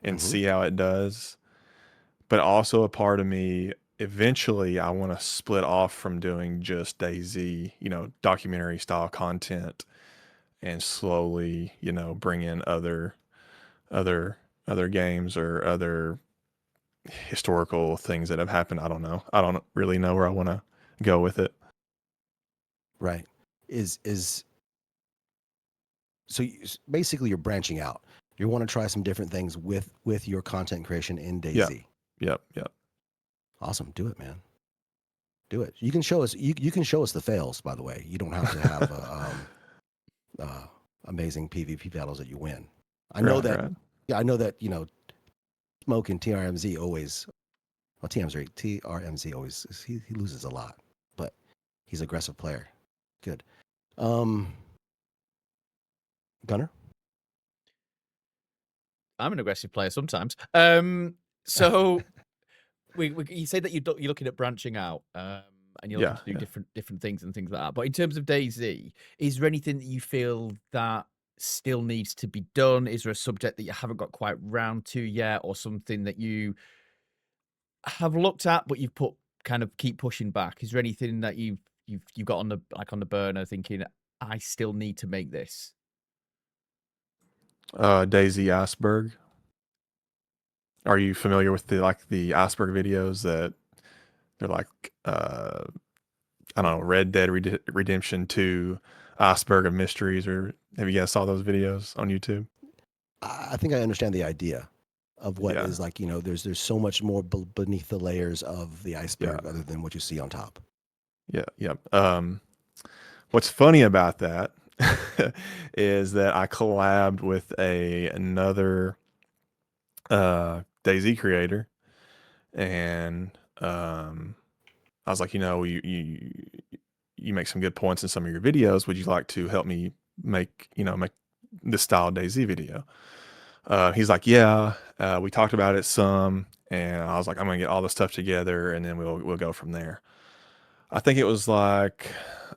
and Mm-hmm. see how it does. But also a part of me, eventually I want to split off from doing just DayZ, documentary style content, and slowly, bring in other other games or other historical things that have happened. I don't know. I don't really know where I want to go with it. Right. Is so basically you're branching out. You want to try some different things with your content creation in Yeah. DayZ. Yep. Awesome. Do it, man. Do it. You can show us. You can show us the fails. By the way, you don't have to have amazing PvP battles that you win. I know that. Right. Yeah, I know that. Smoke and TRMZ always. Well, TRMZ always he loses a lot, but he's an aggressive player. Good. Um, Gunner. I'm an aggressive player sometimes. So you say that you're looking at branching out, and you're looking Yeah. to do Yeah. different things and things like that. But in terms of DayZ, is there anything that you feel that still needs to be done? Is there a subject that you haven't got quite round to yet, or something that you have looked at but you've put kind of keep pushing back? Is there anything that you've got on the burner thinking I still need to make this? DayZ Iceberg. Are you familiar with the Iceberg videos that they're like I don't know, Red Dead Redemption 2, Iceberg of Mysteries, or have you guys saw those videos on YouTube? I think I understand the idea of what Yeah. is like. There's so much more beneath the layers of the Yeah. iceberg other than what you see on top. Yeah. Yep. What's funny about that is that I collabed with another DayZ creator, and I was like, you make some good points in some of your videos. Would you like to help me make this style DayZ video? He's like, yeah. We talked about it some, and I was like, I'm gonna get all the stuff together, and then we'll go from there. I think it was like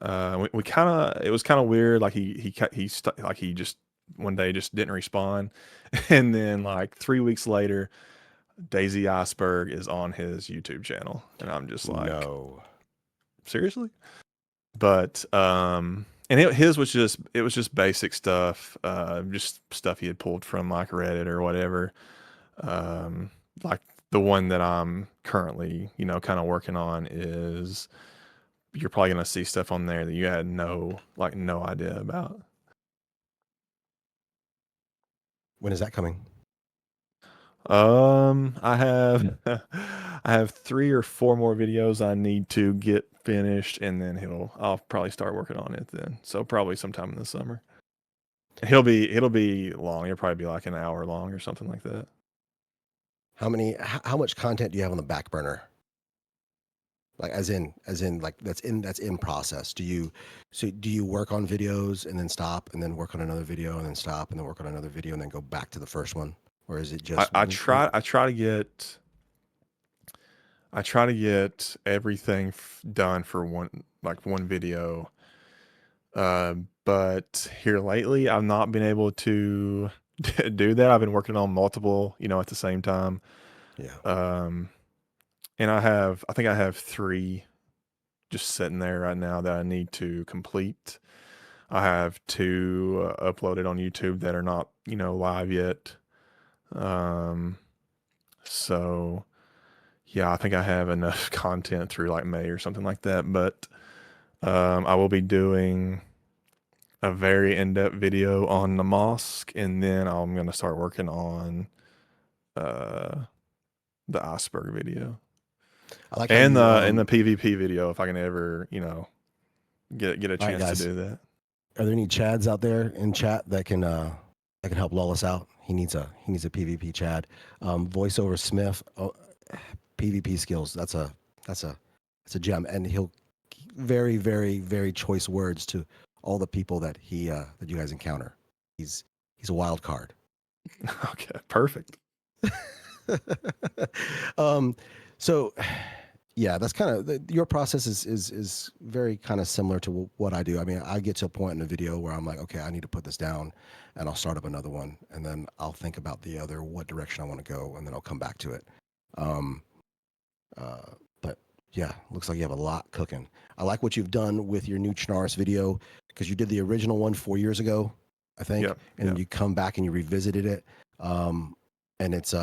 we kind of it was kind of weird. Like he just one day just didn't respond, and then like 3 weeks later, DayZ Iceberg is on his YouTube channel, and I'm just like, No. seriously? But and his was just basic stuff, just stuff he had pulled from like Reddit or whatever. Like the one that I'm currently kind of working on is, you're probably gonna see stuff on there that you had no idea about. When is that coming? I have I have 3 or 4 more videos I need to get finished, and then I'll probably start working on it then. So probably sometime in the summer. It'll be long. It'll probably be like an hour long or something like that. How much content do you have on the back burner? Like as in like that's in process. Do you work on videos and then stop and then work on another video and then stop and then work on another video and then go back to the first one? Or is it just I try to get everything done for one video. But here lately, I've not been able to do that. I've been working on multiple, at the same time. Yeah. And I think I have 3 just sitting there right now that I need to complete. I have 2 uploaded on YouTube that are not, live yet. So yeah, I think I have enough content through like May or something like that. But I will be doing a very in-depth video on the mosque, and then I'm gonna start working on the iceberg video. I like And how the PvP video if I can ever, get a right, chance guys. to do that. Are there any Chads out there in chat that can help Lawless out? He needs a PvP Chad. Voiceover Smith, PvP skills. That's a gem, and he'll very very very choice words to all the people that that you guys encounter. He's a wild card. Okay, perfect. So yeah, that's kind of your process is very kind of similar to what I do. I mean, I get to a point in the video where I'm like, okay, I need to put this down, and I'll start up another one, and then I'll think about what direction I want to go, and then I'll come back to it. But yeah, looks like you have a lot cooking. I like what you've done with your new Chnaris video, because you did the original one 4 years ago, I think, Yep, and yep. you come back and you revisited it, and it's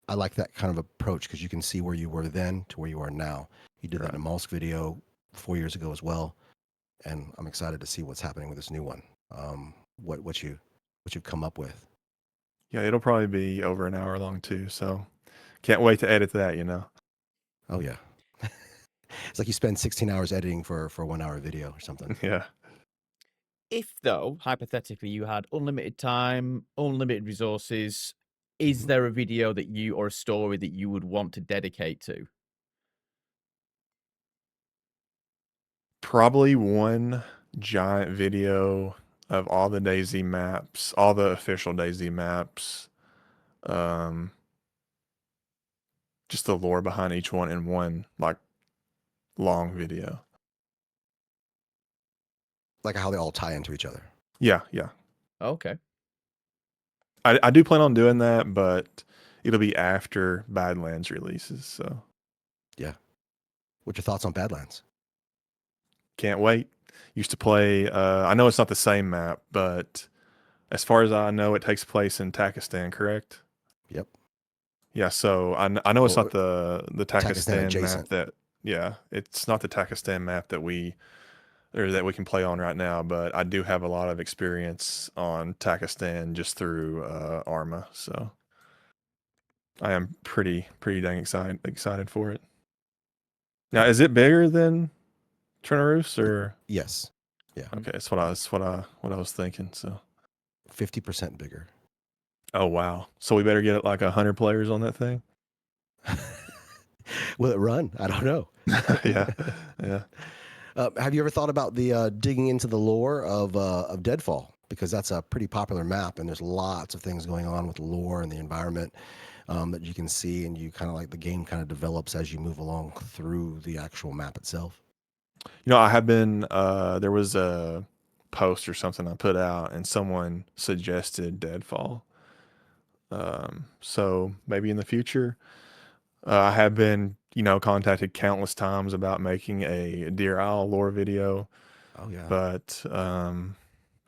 I like that kind of approach because you can see where you were then to where you are now. You did that in a Molsk video 4 years ago as well, and I'm excited to see what's happening with this new one. What you've come up with. Yeah, it'll probably be over an hour long too, so can't wait to edit that, Oh yeah, it's like you spend 16 hours editing for a 1 hour video or something. Yeah. If, though, hypothetically, you had unlimited time, unlimited resources, is there a video that you or a story that you would want to dedicate to? Probably one giant video of all the DayZ maps, all the official DayZ maps, just the lore behind each one in one like long video. Like how they all tie into each other. Yeah, yeah. Okay. I do plan on doing that, but it'll be after Badlands releases, so Yeah. What's your thoughts on Badlands? can't wait. Used to play I know it's not the same map, but as far as I know, it takes place in Takistan, correct? Yep. Yeah, so I know it's Well, not the Takistan Takistan map adjacent. it's not the Takistan map that we can play on right now, but I do have a lot of experience on Takistan just through Arma, so I am pretty dang excited for it. Now, is it bigger than Trinaroos or? Yes. Yeah. Okay, that's what I was thinking. So 50% bigger. Oh wow! So we better get like 100 players on that thing. Will it run? I don't know. Yeah, yeah. Have you ever thought about the digging into the lore of Deadfall? Because that's a pretty popular map, and there's lots of things going on with the lore and the environment that you can see, and you kind of like the game kind of develops as you move along through the actual map itself. I have been. There was a post or something I put out, and someone suggested Deadfall. So maybe in the future, I have been, contacted countless times about making a Deer Isle lore video. Oh yeah. But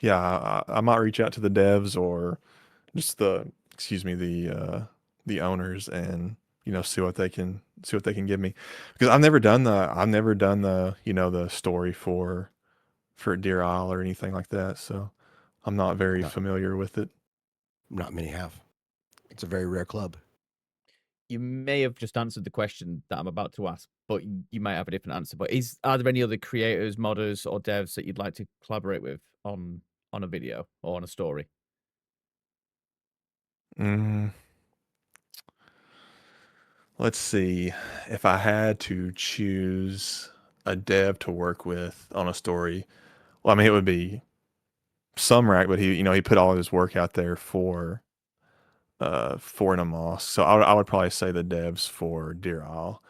yeah, I might reach out to the devs or just the owners and see what they can give me, because I've never done the the story for Deer Isle or anything like that, so I'm not very familiar with it. Not many have. It's a very rare club. You may have just answered the question that I'm about to ask, but you might have a different answer. But are there any other creators, modders, or devs that you'd like to collaborate with on a video or on a story? Let's see. If I had to choose a dev to work with on a story, well, I mean, it would be Sumrak, but he put all of his work out there for Namos. So I would probably say the devs for Deer Isle.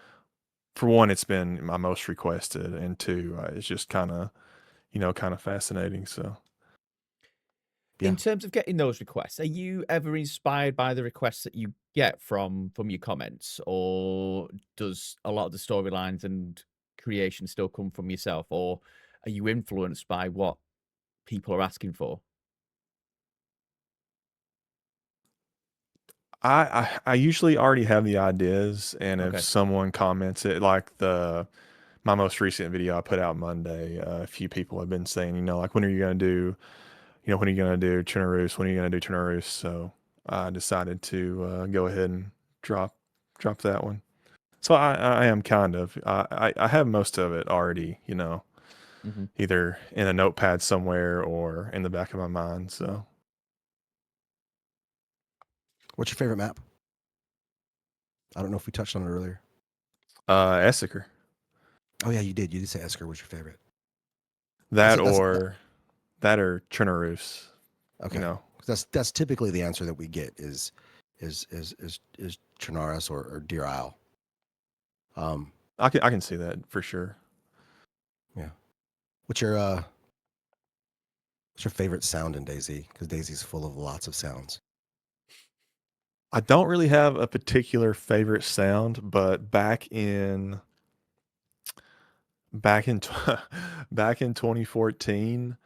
For one, it's been my most requested, and two, it's just kind of fascinating. So Yeah. In terms of getting those requests, are you ever inspired by the requests that you get from your comments, or does a lot of the storylines and creation still come from yourself, or are you influenced by what people are asking for? I usually already have the ideas, and if Okay. someone comments it, like my most recent video I put out Monday, a few people have been saying, like, when are you gonna do, when are you gonna do Chernarus? When are you gonna do Chernarus? So I decided to go ahead and drop that one. So I am kind of I have most of it already, Hmm. either in a notepad somewhere or in the back of my mind. So What's your favorite map? I don't know if we touched on it earlier. Essiker, Oh yeah, you did. You did say Esker was your favorite. that That's or that or Chernarus, okay. That's typically the answer that we get is Chernarus or Deer Isle. I can see that for sure. Yeah. What's your favorite sound in DayZ? Because DayZ's full of lots of sounds. I don't really have a particular favorite sound, but back in back in 2014,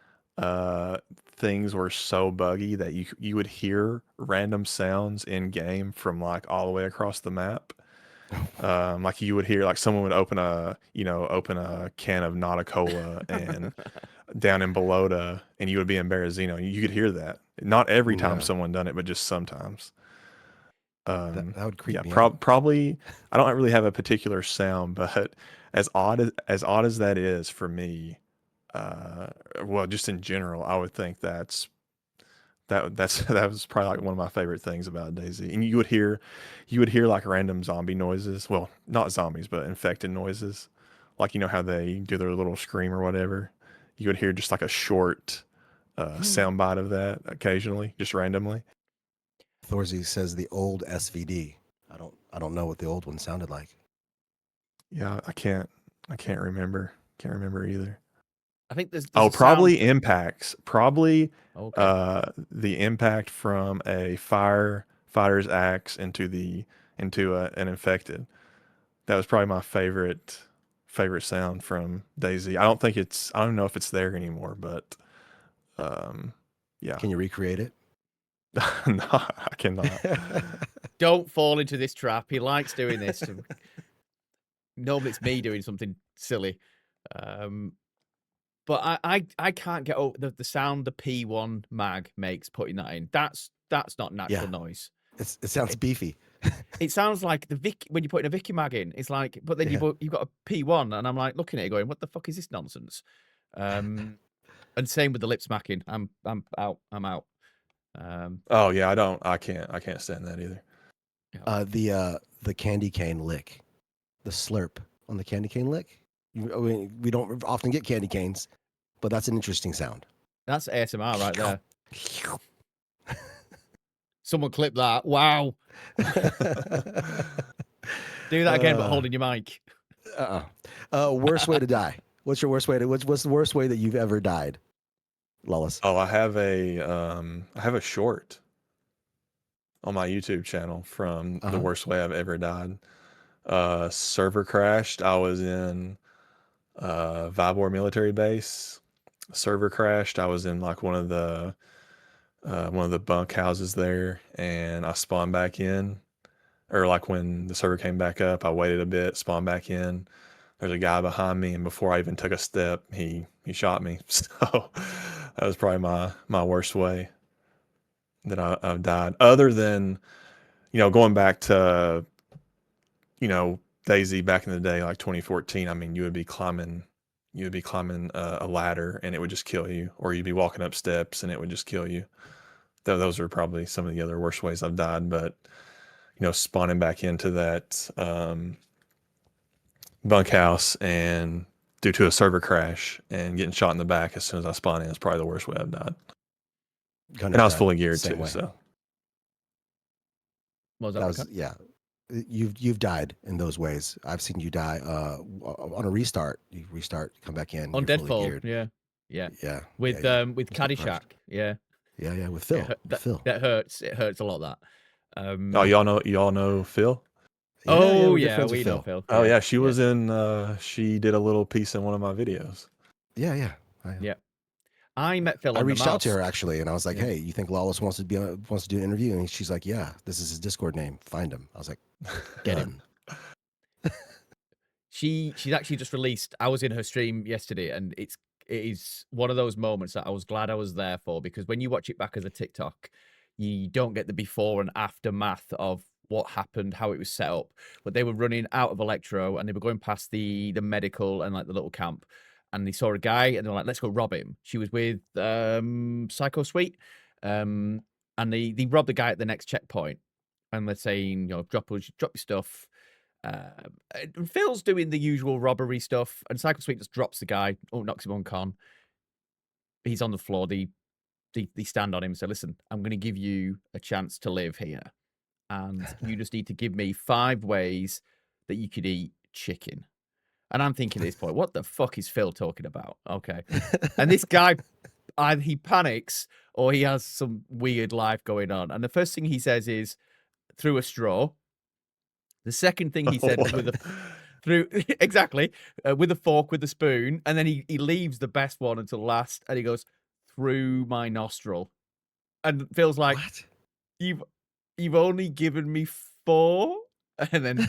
things were so buggy that you would hear random sounds in game from like all the way across the map. Like you would hear like someone would open a can of Nata Cola and down in Balota, and you would be in Berezino. You could hear that. Not every time Yeah. someone done it, but just sometimes. That would creep Yeah, me out. probably. I don't really have a particular sound, but as odd as that is for me, uh, well, just in general, I would think that was probably like one of my favorite things about DayZ. And you would hear like random zombie noises. Well, not zombies, but infected noises. Like how they do their little scream or whatever. You would hear just like a short sound bite of that occasionally, just randomly. Thorzy says the old SVD. I don't know what the old one sounded like. Yeah, I can't remember. Can't remember either. I think there's Oh, a sound. probably impacts. Probably Okay. the impact from a firefighter's axe into an infected. That was probably my favorite sound from DayZ. I don't know if it's there anymore, but um yeah. Can you recreate it? No, I cannot. Don't fall into this trap. He likes doing this. Normally it's me doing something silly. But I can't get over the sound the P1 mag makes putting that in. That's not natural Yeah. noise. It sounds beefy. It sounds like the Vic when you're putting a Vicky mag in. It's like, but then Yeah. you've got a P1, and I'm like looking at it going, what the fuck is this nonsense? And same with the lip smacking. I'm out. I'm out. Oh yeah, I can't stand that either. The candy cane lick, the slurp on the candy cane lick. I mean, we don't often get candy canes, but that's an interesting sound. That's ASMR right there. Someone clip that. Wow. Do that again, but holding your mic. Worst way to die. What's your worst way to? What's the worst way that you've ever died, Lawless? Oh, I have a short on my YouTube channel from the worst way I've ever died. Server crashed. I was in Vibor military base. Server crashed. I was in like one of the bunk houses there, and I spawned back in. Or like when the server came back up, I waited a bit, spawned back in. There's a guy behind me, and before I even took a step, he shot me. So that was probably my worst way that I've died. Other than going back to DayZ back in the day, like 2014. I mean, you would be climbing a ladder, and it would just kill you, or you'd be walking up steps, and it would just kill you. Those are probably some of the other worst ways I've died. But spawning back into that bunkhouse and due to a server crash and getting shot in the back as soon as I spawned in is probably the worst way I've died. And I was fully geared Same too, way. so What was That was Rakan? yeah. You've died in those ways. I've seen you die on a restart. You restart, come back in. On you're fully Deadfall, geared. yeah. Yeah. With yeah, with It's like Caddyshack, perfect. yeah. Yeah. With Phil. Phil. That hurts. It hurts a lot. That. oh, y'all know Phil? Yeah. Oh We're good yeah, friends with we know Phil. Phil. Oh yeah, she was in she did a little piece in one of my videos. Yeah. Yeah. I met Phil I on the reached out to her Mask. actually, and I was like, Yeah. "Hey, you think Lawless wants to do an interview?" And she's like, "Yeah, this is his Discord name. Find him." I was like, Get "Done." She's actually just released. I was in her stream yesterday, and it is one of those moments that I was glad I was there for, because when you watch it back as a TikTok, you don't get the before and aftermath of what happened, how it was set up. But they were running out of Electro, and they were going past the medical and like the little camp, and they saw a guy, and they're like, "Let's go rob him." She was with Psycho Sweet, and they robbed the guy at the next checkpoint, and they're saying, drop your stuff. And Phil's doing the usual robbery stuff, and Cycle Sweet just drops the guy, knocks him on con. He's on the floor. They stand on him and say, "Listen, I'm going to give you a chance to live here, and you just need to give me 5 ways that you could eat chicken." And I'm thinking at this point, what the fuck is Phil talking about? Okay. And this guy, either he panics or he has some weird life going on. And the first thing he says is, "Through a straw." The second thing he said was with a through exactly with a fork, with a spoon, and then he leaves the best one until last, and he goes, "Through my nostril," and feels like, What? you've only given me 4, and then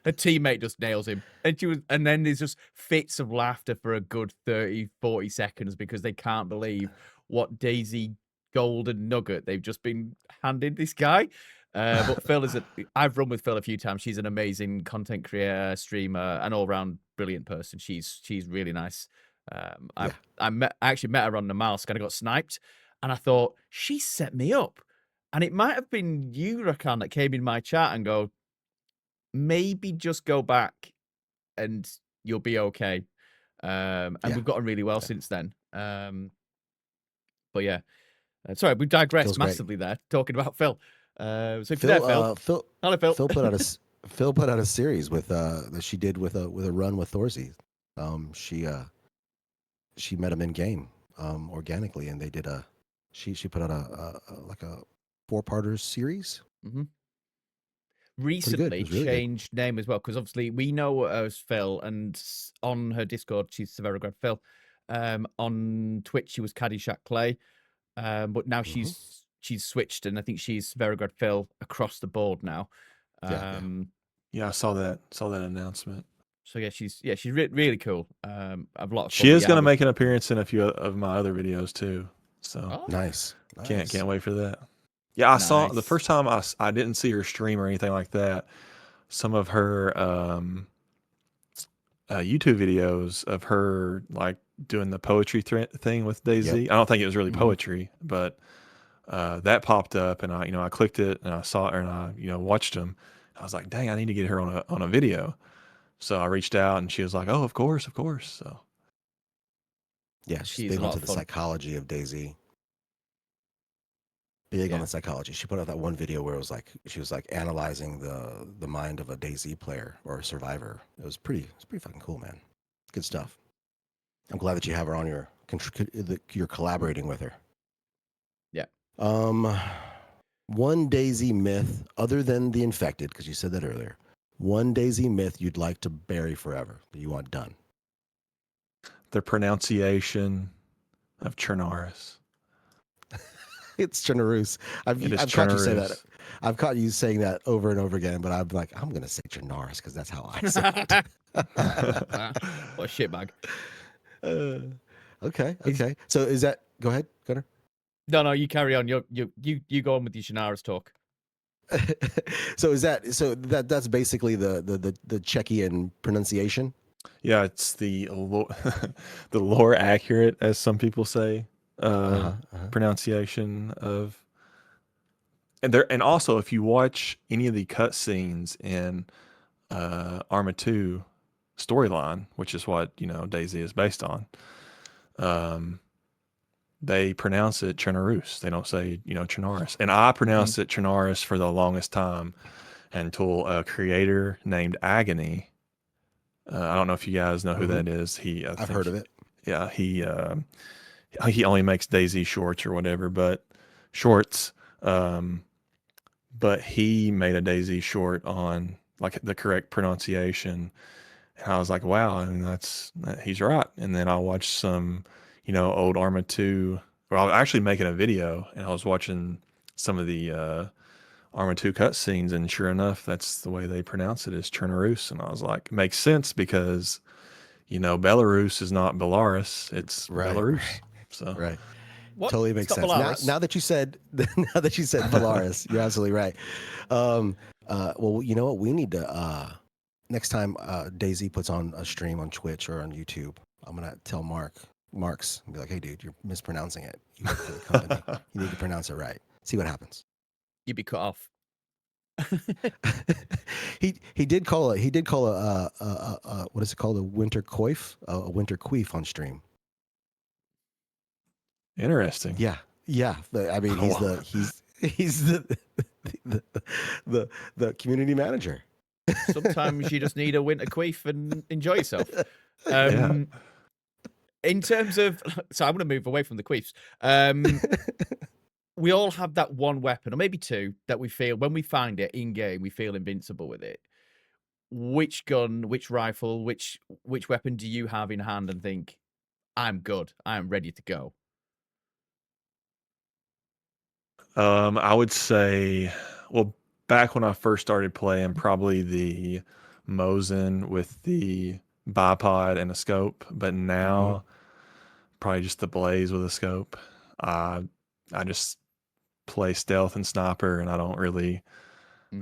a teammate just nails him, and then there's just fits of laughter for a good 30-40 seconds because they can't believe what DayZ golden nugget they've just been handed this guy. But Phil I've run with Phil a few times. She's an amazing content creator, streamer, an all-round brilliant person. She's really nice. I actually met her on the Mask, and I got sniped, and I thought, she set me up. And it might have been you, Rakan, that came in my chat and go, maybe just go back and you'll be okay. And we've gotten really well since then. But yeah, sorry, we digressed Feels great. massively there, talking about Phil. So if you're Phil, there, Phil. Hello, Phil. Phil put out a series with that she did with a run with Thorsey. She met him in game organically, and they did she put out a like a 4-parter series. Mm-hmm. Recently really changed name as well, because obviously we know her as Phil, and on her Discord she's Severograd Phil. On Twitch she was Caddyshack Clay, but now she's switched, and I think she's Severograd Phil across the board now. Yeah, I saw that announcement. So yeah, she's really cool. I've a lot of fun. She is going to make an appearance in a few of my other videos too. So nice. Can't wait for that. Yeah, I saw the first time I didn't see her stream or anything like that. Some of her YouTube videos of her like doing the poetry thing with DayZ. I don't think it was really poetry, but that popped up, and I clicked it, and I saw her, and I watched them. I was like, dang, I need to get her on a video. So I reached out, and she was like, oh, of course. So yeah, she's big onto the psychology of DayZ. Big on the psychology. She put out that one video where it was like she was like analyzing the mind of a DayZ player or a survivor. It was pretty fucking cool, man. Good stuff. I'm glad that you have her on you're collaborating with her. Yeah. One DayZ myth other than the infected, because you said that earlier. One DayZ myth you'd like to bury forever that you want done. The pronunciation of Chernaris. It's Chernaris. I've caught you say that. I've caught you saying that over and over again, but I'm like, I'm gonna say Chernaris because that's how I say it. What a shitbag. Okay. So is that? Go ahead, Gunnar. No, you carry on. You go on with your Shannara's talk. So that's basically the Czechian pronunciation. Yeah, it's the lore accurate, as some people say, pronunciation of and also if you watch any of the cutscenes in Arma 2 storyline, which is what DayZ is based on, they pronounce it Chernaruss. They don't say Chernarus, and I pronounced it Chernarus for the longest time until a creator named Agony. I don't know if you guys know who that is. I've heard of it. Yeah, he only makes DayZ shorts or whatever, but shorts. But he made a DayZ short on like the correct pronunciation, and I was like, wow, and he's right. And then I watched some, old Arma 2. Well, I was actually making a video, and I was watching some of the Arma 2 cutscenes, and sure enough, that's the way they pronounce it, is Chernaruss. And I was like, makes sense because, Belarus is not Belarus, it's Belarus. So Right. What? Totally makes It's sense. not Belarus. Now that you said Belarus, you're absolutely right. Well, you know what? We need to next time DayZ puts on a stream on Twitch or on YouTube, I'm gonna tell Marks, and be like, hey dude, you're mispronouncing it. You work for the company. You need to pronounce it right. See what happens. You'd be cut off. he did call a what is it called, a winter queef on stream. interesting. Yeah. I mean, he's the community manager. Sometimes you just need a winter queef and enjoy yourself. Yeah. In terms of, so I'm going to move away from the queefs. We all have that one weapon, or maybe two, that we feel when we find it in game, we feel invincible with it. Which gun, which rifle, which weapon do you have in hand and think, I'm good, I am ready to go? I would say, well, back when I first started playing, probably the Mosin with the bipod and a scope, but now probably just the Blaze with a scope. I just play stealth and sniper, and I don't really.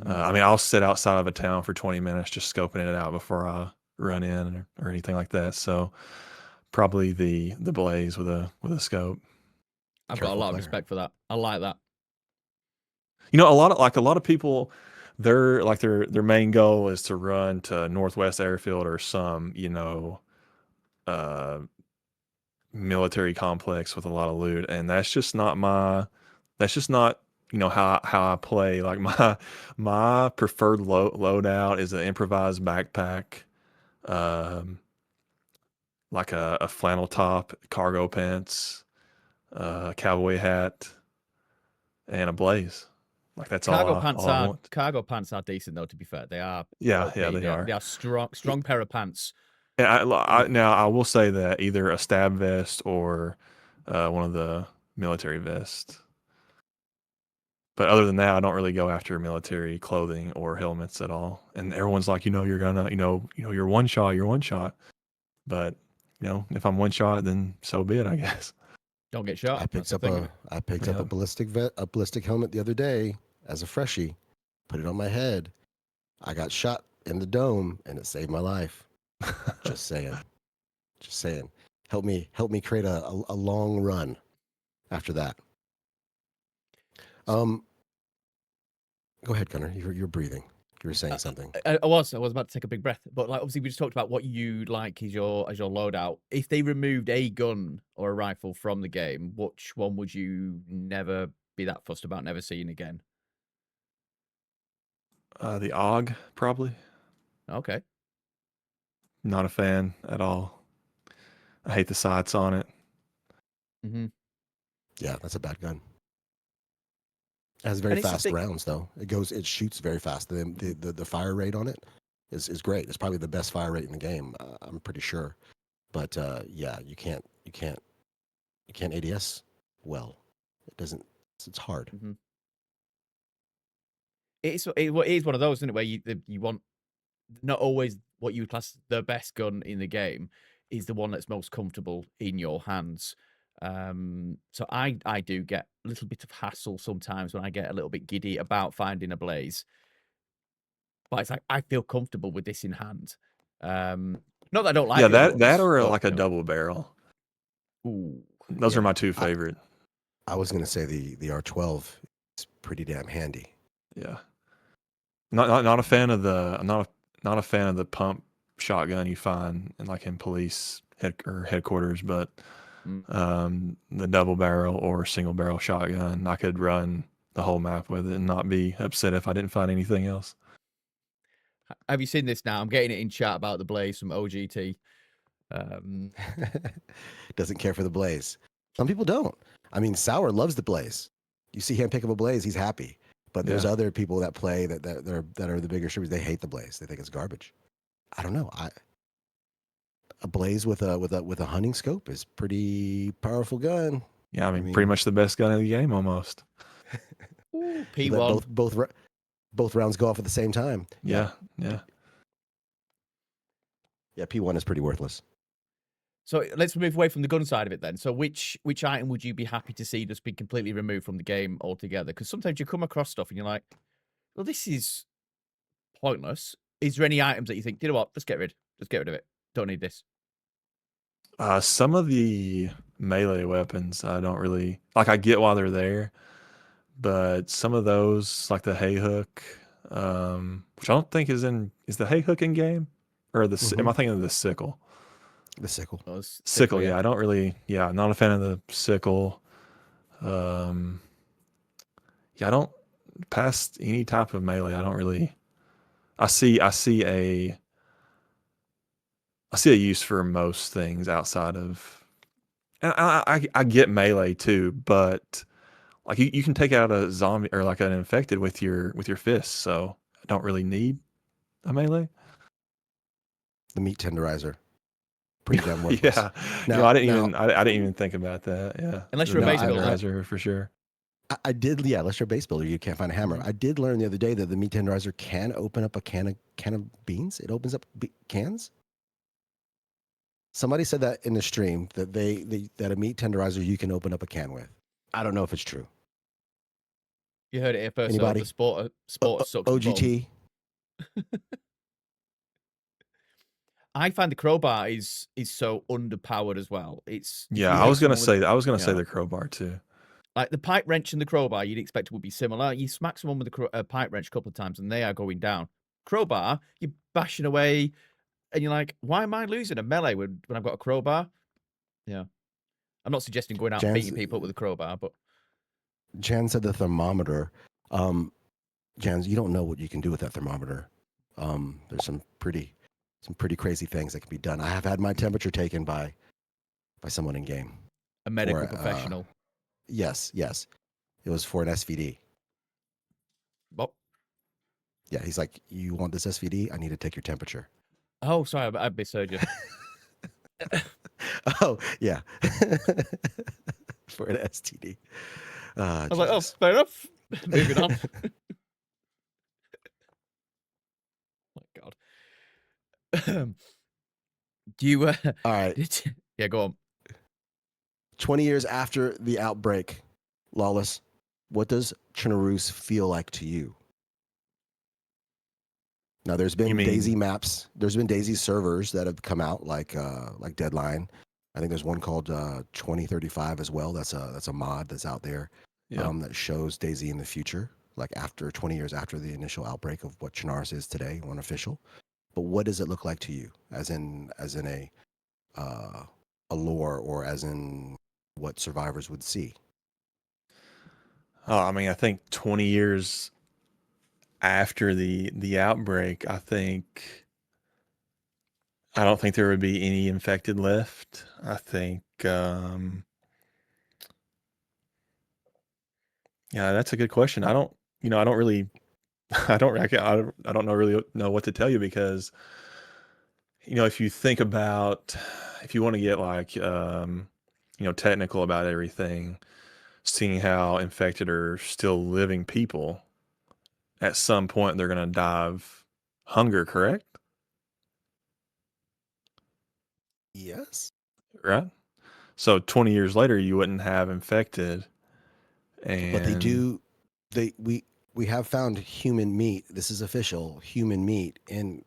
I mean, I'll sit outside of a town for 20 minutes just scoping it out before I run in or anything like that. So probably the Blaze with a scope. I've got a lot of respect for that. I like that. A lot of people, their main goal is to run to Northwest Airfield or some military complex with a lot of loot, and that's just not how I play. Like my preferred loadout is an improvised backpack, like a flannel top, cargo pants, a cowboy hat, and a Blaze. Like that's all I want. Cargo pants are decent though. To be fair, they are. Yeah, they are. They are strong pair of pants. And now I will say that either a stab vest or one of the military vests. But other than that, I don't really go after military clothing or helmets at all. And everyone's like, you're gonna, you're one shot. But if I'm one shot, then so be it, I guess. Don't get shot. I picked up a ballistic helmet the other day as a freshie. Put it on my head. I got shot in the dome, and it saved my life. Just saying. Help me create a long run after that. Go ahead, Gunnar. You're breathing. You were saying something. I was about to take a big breath, but like obviously we just talked about what you like as your loadout. If they removed a gun or a rifle from the game, which one would you never be that fussed about never seeing again? The AUG, probably. Okay. Not a fan at all. I hate the sights on it. Yeah, that's a bad gun. It has very fast rounds though. It shoots very fast. The fire rate on it is great. It's probably the best fire rate in the game. I'm pretty sure. But yeah, you can't ADS well. It doesn't. It's hard. It is one of those, isn't it, where you want not always what you would class the best gun in the game is the one that's most comfortable in your hands. So I do get a little bit of hassle sometimes when I get a little bit giddy about finding a Blaze. But it's like I feel comfortable with this in hand. Not that I don't like that or like a double barrel. Ooh, those are my two favorite. I was gonna say the R12 is pretty damn handy. Yeah. Not a fan of the not a fan of the pump shotgun you find in police headquarters, but the double barrel or single barrel shotgun, I could run the whole map with it and not be upset if I didn't find anything else. Have you seen this now? I'm getting it in chat about the Blaze from OGT. Doesn't care for the Blaze. Some people don't. I mean, Sour loves the Blaze. You see him pick up a Blaze, he's happy. But there's other people that play that are the bigger shooters. They hate the Blaze. They think it's garbage. I don't know. A Blaze with a hunting scope is pretty powerful gun. Yeah, I mean pretty much the best gun in the game almost. Ooh, P1. Both rounds go off at the same time. Yeah. P1 is pretty worthless. So let's move away from the gun side of it then. So which item would you be happy to see just be completely removed from the game altogether? Because sometimes you come across stuff and you're like, well, this is pointless. Is there any items that you think, you know what, let's get rid of it. Don't need this. Some of the melee weapons I don't really like. I get why they're there, but some of those, like the hay hook, which I don't think is the hay hook in game, or am I thinking of the sickle? The sickle. Oh, Sickle, yeah. I don't really, not a fan of the sickle. I don't, past any type of melee, I don't really, I see a use for most things outside of, and I get melee too, but like you can take out a zombie or like an infected with your fists, so I don't really need a melee. The meat tenderizer. Pretty damn worthless. Yeah. No, I didn't even think about that. Yeah. Unless you're a base builder. For sure. I did, unless you're a base builder, you can't find a hammer. I did learn the other day that the meat tenderizer can open up a can of beans. It opens up cans. Somebody said that in the stream that that a meat tenderizer you can open up a can with. I don't know if it's true. You heard it here first. Anybody? So the sport sucks. OGT. I find the crowbar is so underpowered as well. I was gonna say the crowbar too. Like the pipe wrench and the crowbar, you'd expect it would be similar. You smack someone with a pipe wrench a couple of times, and they are going down. Crowbar, you're bashing away, and you're like, "Why am I losing a melee when I've got a crowbar?" Yeah, I'm not suggesting going out and beating people up with a crowbar, but Jan said the thermometer. Jan, you don't know what you can do with that thermometer. There's some pretty crazy things that can be done. I have had my temperature taken by someone in game. A medical professional. Yes. It was for an SVD. Oh. Yeah, he's like, you want this SVD? I need to take your temperature. Oh, sorry, I misheard you. Oh, yeah. For an STD. I was like, oh, fair enough. Moving on. My God. Do you? All right. Yeah, go on. 20 years after the outbreak, Lawless, what does Chernarus feel like to you? Now, there's been DayZ maps. There's been DayZ servers that have come out, like Deadline. I think there's one called 2035 as well. That's a mod that's out there that shows DayZ in the future, like after 20 years after the initial outbreak of what Chernarus is today, unofficial. But what does it look like to you, as in a lore, or as in what survivors would see? Oh, I mean, I think 20 years after the outbreak, I don't think there would be any infected left. I think, that's a good question. I don't really know what to tell you, because, if you think about, if you want to get like, technical about everything, seeing how infected are still living people, at some point they're going to die of hunger, correct? Yes. Right? So 20 years later, you wouldn't have infected. But they do, we have found human meat. This is official, human meat in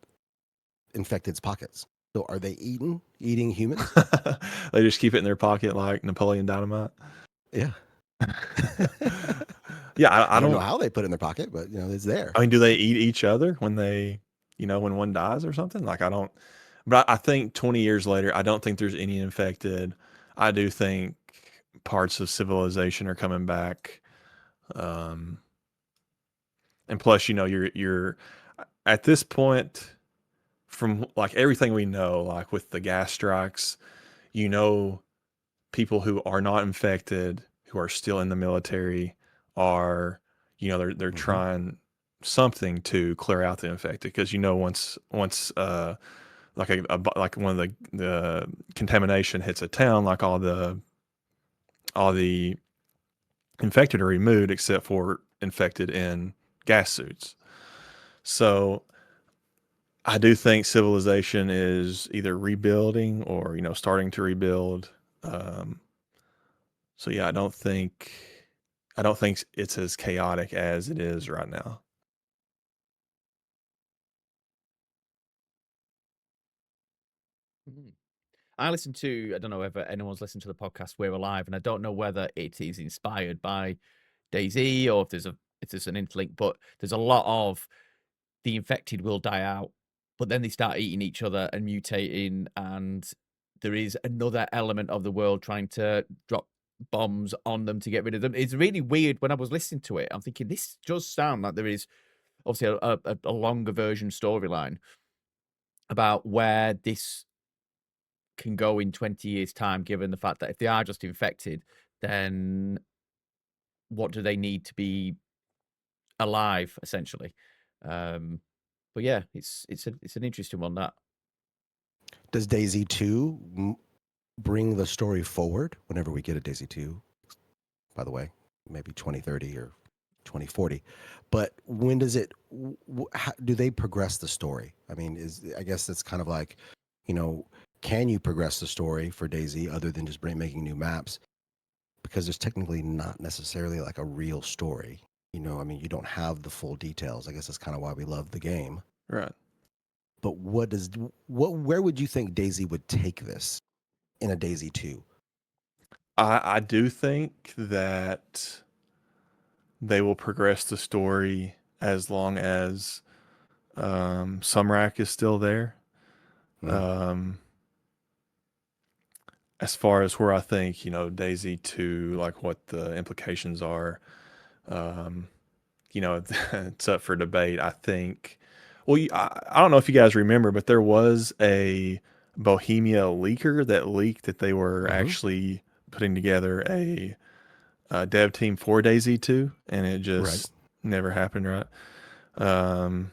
infected's pockets. So are they eating humans? They just keep it in their pocket like Napoleon Dynamite. Yeah. Yeah, I don't know how they put it in their pocket, but it's there. I mean, do they eat each other when when one dies or something? Like, I don't. But I think 20 years later, I don't think there's any infected. I do think parts of civilization are coming back. Um, and plus, you're at this point, from like everything we know, like with the gas strikes, you know, people who are not infected, who are still in the military, are, they're trying something to clear out the infected, because once like one of the contamination hits a town, like all the infected are removed except for infected in gas suits. So I do think civilization is either rebuilding or starting to rebuild. Um, so yeah, I don't think it's as chaotic as it is right now. Mhm. I don't know whether anyone's listened to the podcast We're Alive, and I don't know whether it is inspired by DayZ or if there's an interlink, but there's a lot of the infected will die out, but then they start eating each other and mutating, and there is another element of the world trying to drop bombs on them to get rid of them. It's really weird. When I was listening to it, I'm thinking this does sound like there is obviously a longer version storyline about where this can go in 20 years' time, given the fact that if they are just infected, then what do they need to be alive, essentially? Um, but yeah, it's an interesting one, that. Does DayZ 2 bring the story forward whenever we get a DayZ 2? By the way, maybe 2030 or 2040. But when does it? How, do they progress the story? I mean, I guess it's kind of like, you know, can you progress the story for DayZ other than just making new maps? Because there's technically not necessarily like a real story. I mean, you don't have the full details. I guess that's kind of why we love the game. Right. But where would you think DayZ would take this in a DayZ 2? I do think that they will progress the story as long as Sumrak is still there. Um, as far as where I think, DayZ 2, like what the implications are, um, it's up for debate. I think, well, I don't know if you guys remember, but there was a Bohemia leaker that leaked that they were actually putting together a dev team for DayZ 2, and it just never happened, right? And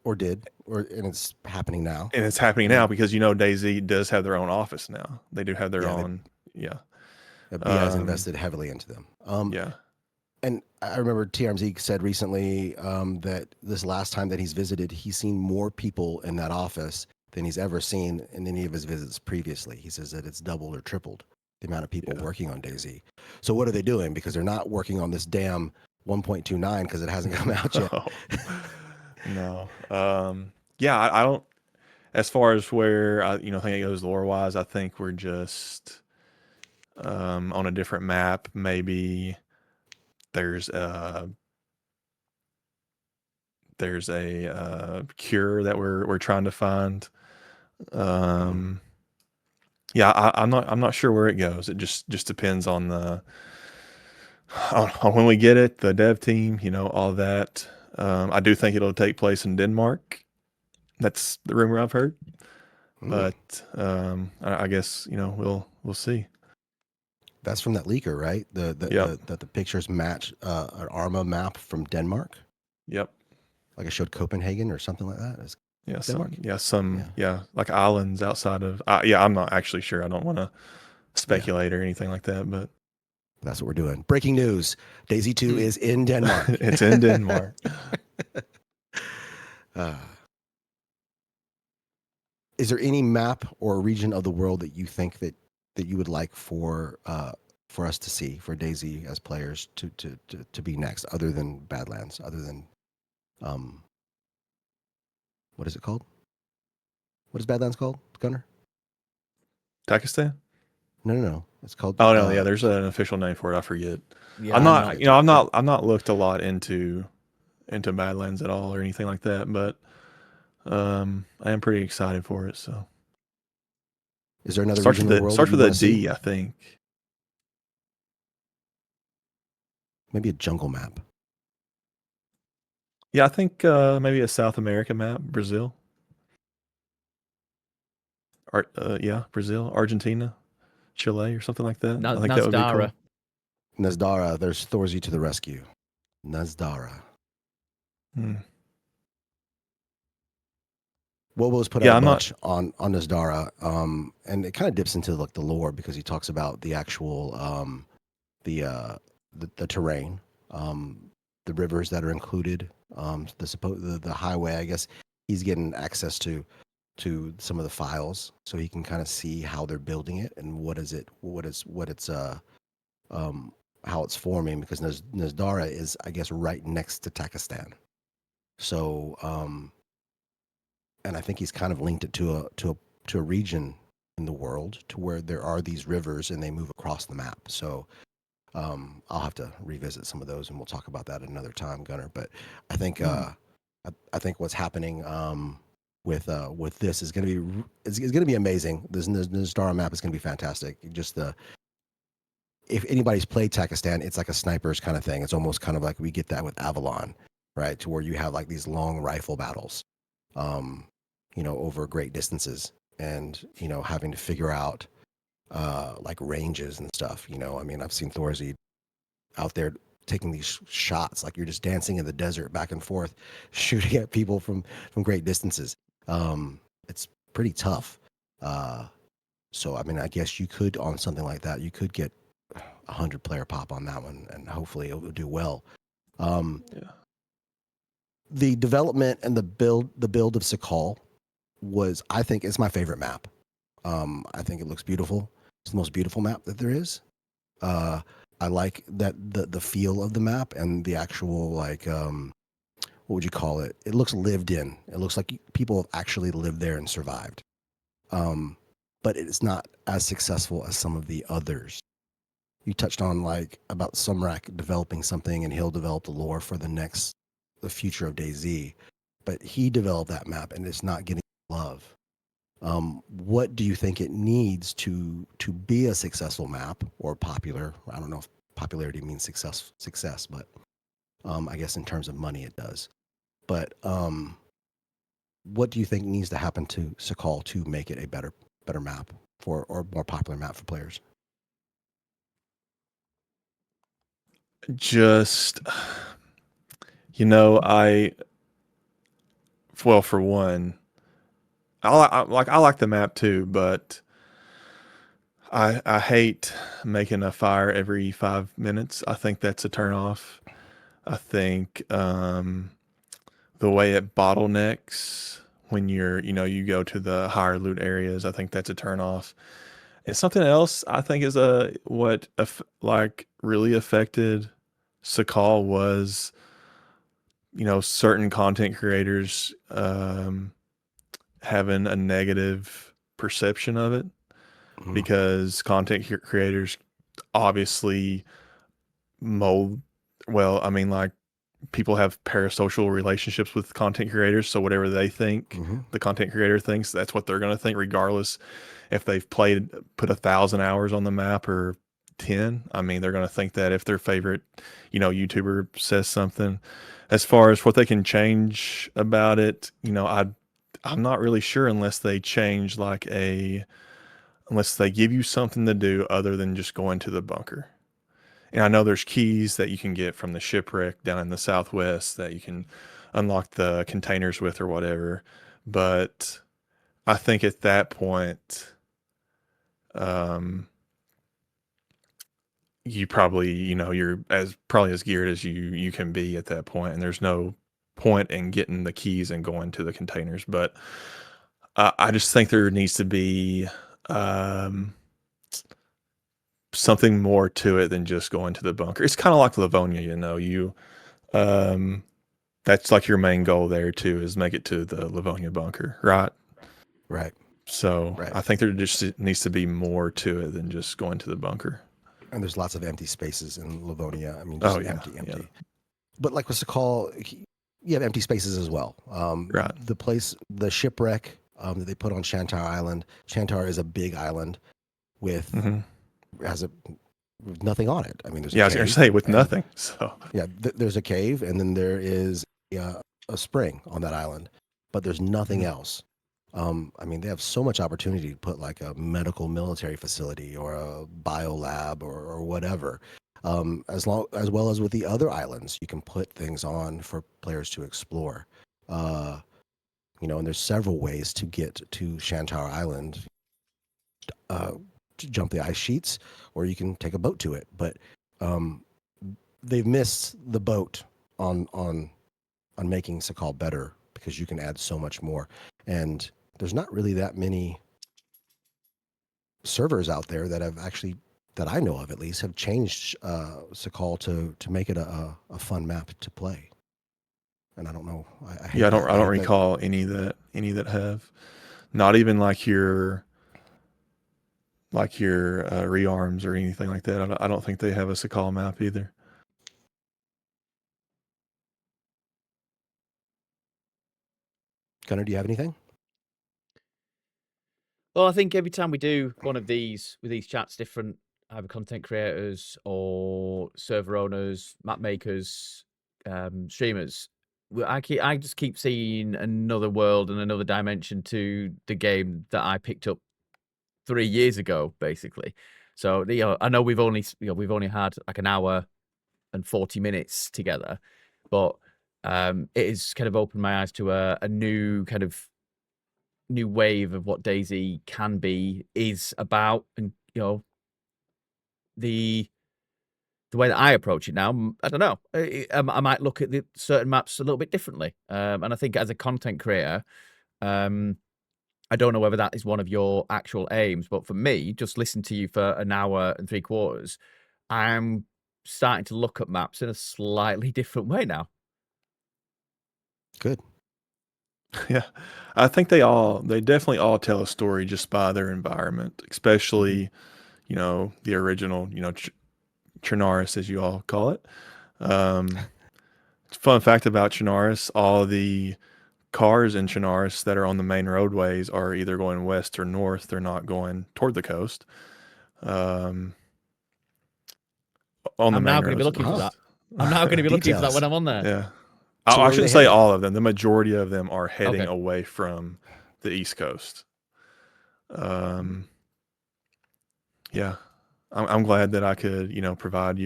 it's happening now. And it's happening now because DayZ does have their own office now. They do have their own, BI's invested heavily into them. Yeah. And I remember TRMZ said recently that this last time that he's visited, he's seen more people in that office than he's ever seen in any of his visits previously. He says that it's doubled or tripled the amount of people working on DayZ. So what are they doing? Because they're not working on this damn 1.29 because it hasn't come out yet. No. Yeah, I don't. As far as where I think it goes lore wise, I think we're just on a different map. Maybe there's a cure that we're trying to find. Yeah, I'm not sure where it goes. It just depends on on when we get it, the dev team, all that. I do think it'll take place in Denmark. That's the rumor I've heard. But I guess we'll see. That's from that leaker, right? The pictures match an Arma map from Denmark. Yep. Like I showed Copenhagen or something like that. It's Denmark? Like islands outside of. I'm not actually sure. I don't want to speculate or anything like that, but that's what we're doing. Breaking news: DayZ 2 is in Denmark. It's in Denmark. Is there any map or region of the world that you think that you would like for us to see, for DayZ as players to be next, other than Badlands, other than what is it called? What is Badlands called, Gunner? Pakistan? No. It's called. Oh no, yeah, there's an official name for it. I forget. Yeah, I'm I'm not, not. you know, I'm not looked a lot into Badlands at all or anything like that, but I am pretty excited for it. So Is there another region of the world that starts you with a want to see? D, I think. Maybe a jungle map. Yeah, I think maybe a South America map, Brazil. Yeah, Brazil, Argentina, Chile, or something like that. I think that would be Nasdara. cool. Nazdara, there's Thorzy to the rescue. Nazdara. Hmm. Wobo's put out Yeah, a I'm not. bunch on Nazdara, and it kind of dips into like the lore because he talks about the actual the the terrain, the rivers that are included, the highway. I guess he's getting access to some of the files, so he can kind of see how they're building it and what it's how it's forming because Nazdara is, I guess, right next to Takistan. So, and I think he's kind of linked it to a region in the world to where there are these rivers and they move across the map. So, I'll have to revisit some of those and we'll talk about that another time, Gunnar. But I think I think what's happening with this is going to be it's going to be amazing. This Nazdara map is going to be fantastic. Just the if anybody's played Takistan, it's like a sniper's kind of thing. It's almost kind of like we get that with Avalon, right? To where you have like these long rifle battles, um, over great distances, and having to figure out like ranges and stuff. I mean, I've seen Thorzy out there taking these shots, like you're just dancing in the desert back and forth, shooting at people from great distances. It's pretty tough. So I mean, I guess you could on something like that, you could get 100-player pop on that one, and hopefully it will do well. Yeah. The development and the build of Sakal was, I think, it's my favorite map. I think it looks beautiful. It's the most beautiful map that there is. I like that the feel of the map and the actual like what would you call it? It looks lived in. It looks like people have actually lived there and survived. But it's not as successful as some of the others. You touched on like about Sumrak developing something and he'll develop the lore for the future of DayZ, but he developed that map and it's not getting love. What do you think it needs to be a successful map or popular? I don't know if popularity means success, but I guess in terms of money it does. But what do you think needs to happen to Sakal to make it a better map for or more popular map for players? Just, you know, well, for one, I like the map too, but I hate making a fire every 5 minutes. I think that's a turnoff. I think the way it bottlenecks when you go to the higher loot areas, I think that's a turnoff. And something else I think is like really affected Sakal was, certain content creators having a negative perception of it because content creators obviously mold well. I mean, like people have parasocial relationships with content creators, so whatever they think the content creator thinks, that's what they're going to think, regardless if they've put 1,000 hours on the map or 10. I mean, they're going to think that if their favorite YouTuber says something. As far as what they can change about it, I'm not really sure unless they change unless they give you something to do other than just going to the bunker. And I know there's keys that you can get from the shipwreck down in the southwest that you can unlock the containers with or whatever. But I think at that point, you probably, you're probably as geared as you can be at that point, and there's no point in getting the keys and going to the containers. But I just think there needs to be something more to it than just going to the bunker. It's kind of like Livonia, that's like your main goal there too, is make it to the Livonia bunker, right? Right. So Right. I think there just needs to be more to it than just going to the bunker. And there's lots of empty spaces in Livonia. I mean, Oh, just yeah, empty. yeah. But like what's it called? You have empty spaces as well. Right. The shipwreck that they put on Shantar Island. Shantar is a big island with has nothing on it. I mean, there's Yeah, I was going to say with nothing. So yeah, there's a cave, and then there is a spring on that island, but there's nothing else. I mean, they have so much opportunity to put like a medical military facility or a bio lab or whatever. As well as with the other islands, you can put things on for players to explore. And there's several ways to get to Shantar Island. To jump the ice sheets, or you can take a boat to it. But they've missed the boat on making Sakal better, because you can add so much more. And there's not really that many servers out there that have actually, that I know of at least, have changed Sakal to make it a fun map to play. And I don't know. I don't recall any that have. Not even like your rearms or anything like that. I don't think they have a Sakal map either. Gunnar, do you have anything? Well, I think every time we do one of these with these chats, different either content creators or server owners, map makers, streamers, I just keep seeing another world and another dimension to the game that I picked up 3 years ago, basically. So I know we've only had like an hour and 40 minutes together, but it has kind of opened my eyes to a new kind of new wave of what DayZ can be, is about, and the way that I approach it now, I don't know. I might look at the certain maps a little bit differently, and I think as a content creator, I don't know whether that is one of your actual aims, but for me, just listen to you for an hour and 3/4, I'm starting to look at maps in a slightly different way now. Good. Yeah, I think they definitely all tell a story just by their environment, especially, the original, Chernarus, as you all call it. Fun fact about Chernarus, all the cars in Chernarus that are on the main roadways are either going west or north. They're not going toward the coast. On the I'm now main going to be roads, looking at for that. least. I'm now going to be looking for that when Details. I'm on there. Yeah. So I where are shouldn't they say headed? all of them. The majority of them are heading Okay. away from the East Coast. Yeah, I'm glad that I could, provide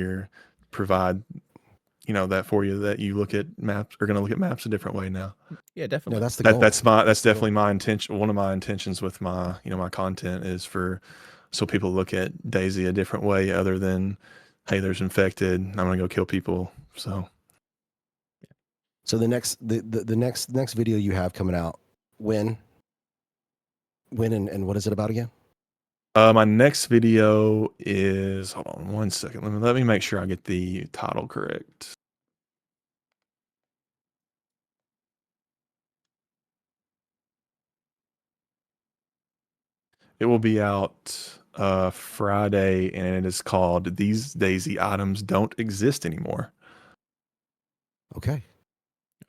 that for you, that you look at maps, are going to look at maps a different way now. Yeah, definitely. No, that's the goal. That's definitely my intention. One of my intentions with my, my content is so people look at DayZ a different way, other than, hey, there's infected, I'm going to go kill people. So the next video you have coming out, when and what is it about again? My next video is, hold on one second. Let me make sure I get the title correct. It will be out Friday, and it is called "These DayZ Items Don't Exist Anymore." Okay.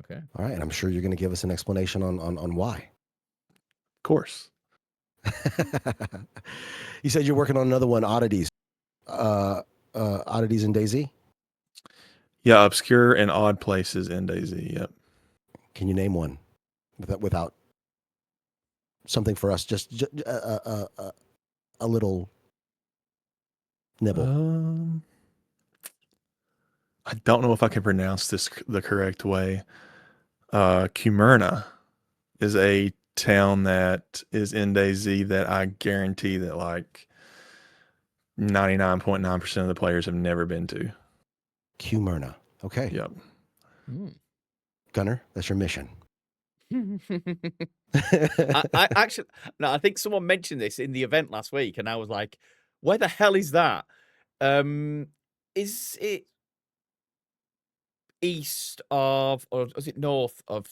Okay. All right. And I'm sure you're going to give us an explanation on why. Of course. You said you're working on another one, Oddities. Oddities in DayZ? Yeah, obscure and odd places in DayZ. Yep. Can you name one without something for us? Just a little nibble. I don't know if I can pronounce this the correct way. Kumurna is a town that is in DayZ that I guarantee that like 99.9% of the players have never been to. Kumurna. Okay. Yep. Gunnar, that's your mission. I actually, no, I think someone mentioned this in the event last week, and I was like, "Where the hell is that? Is it east of, or is it north of,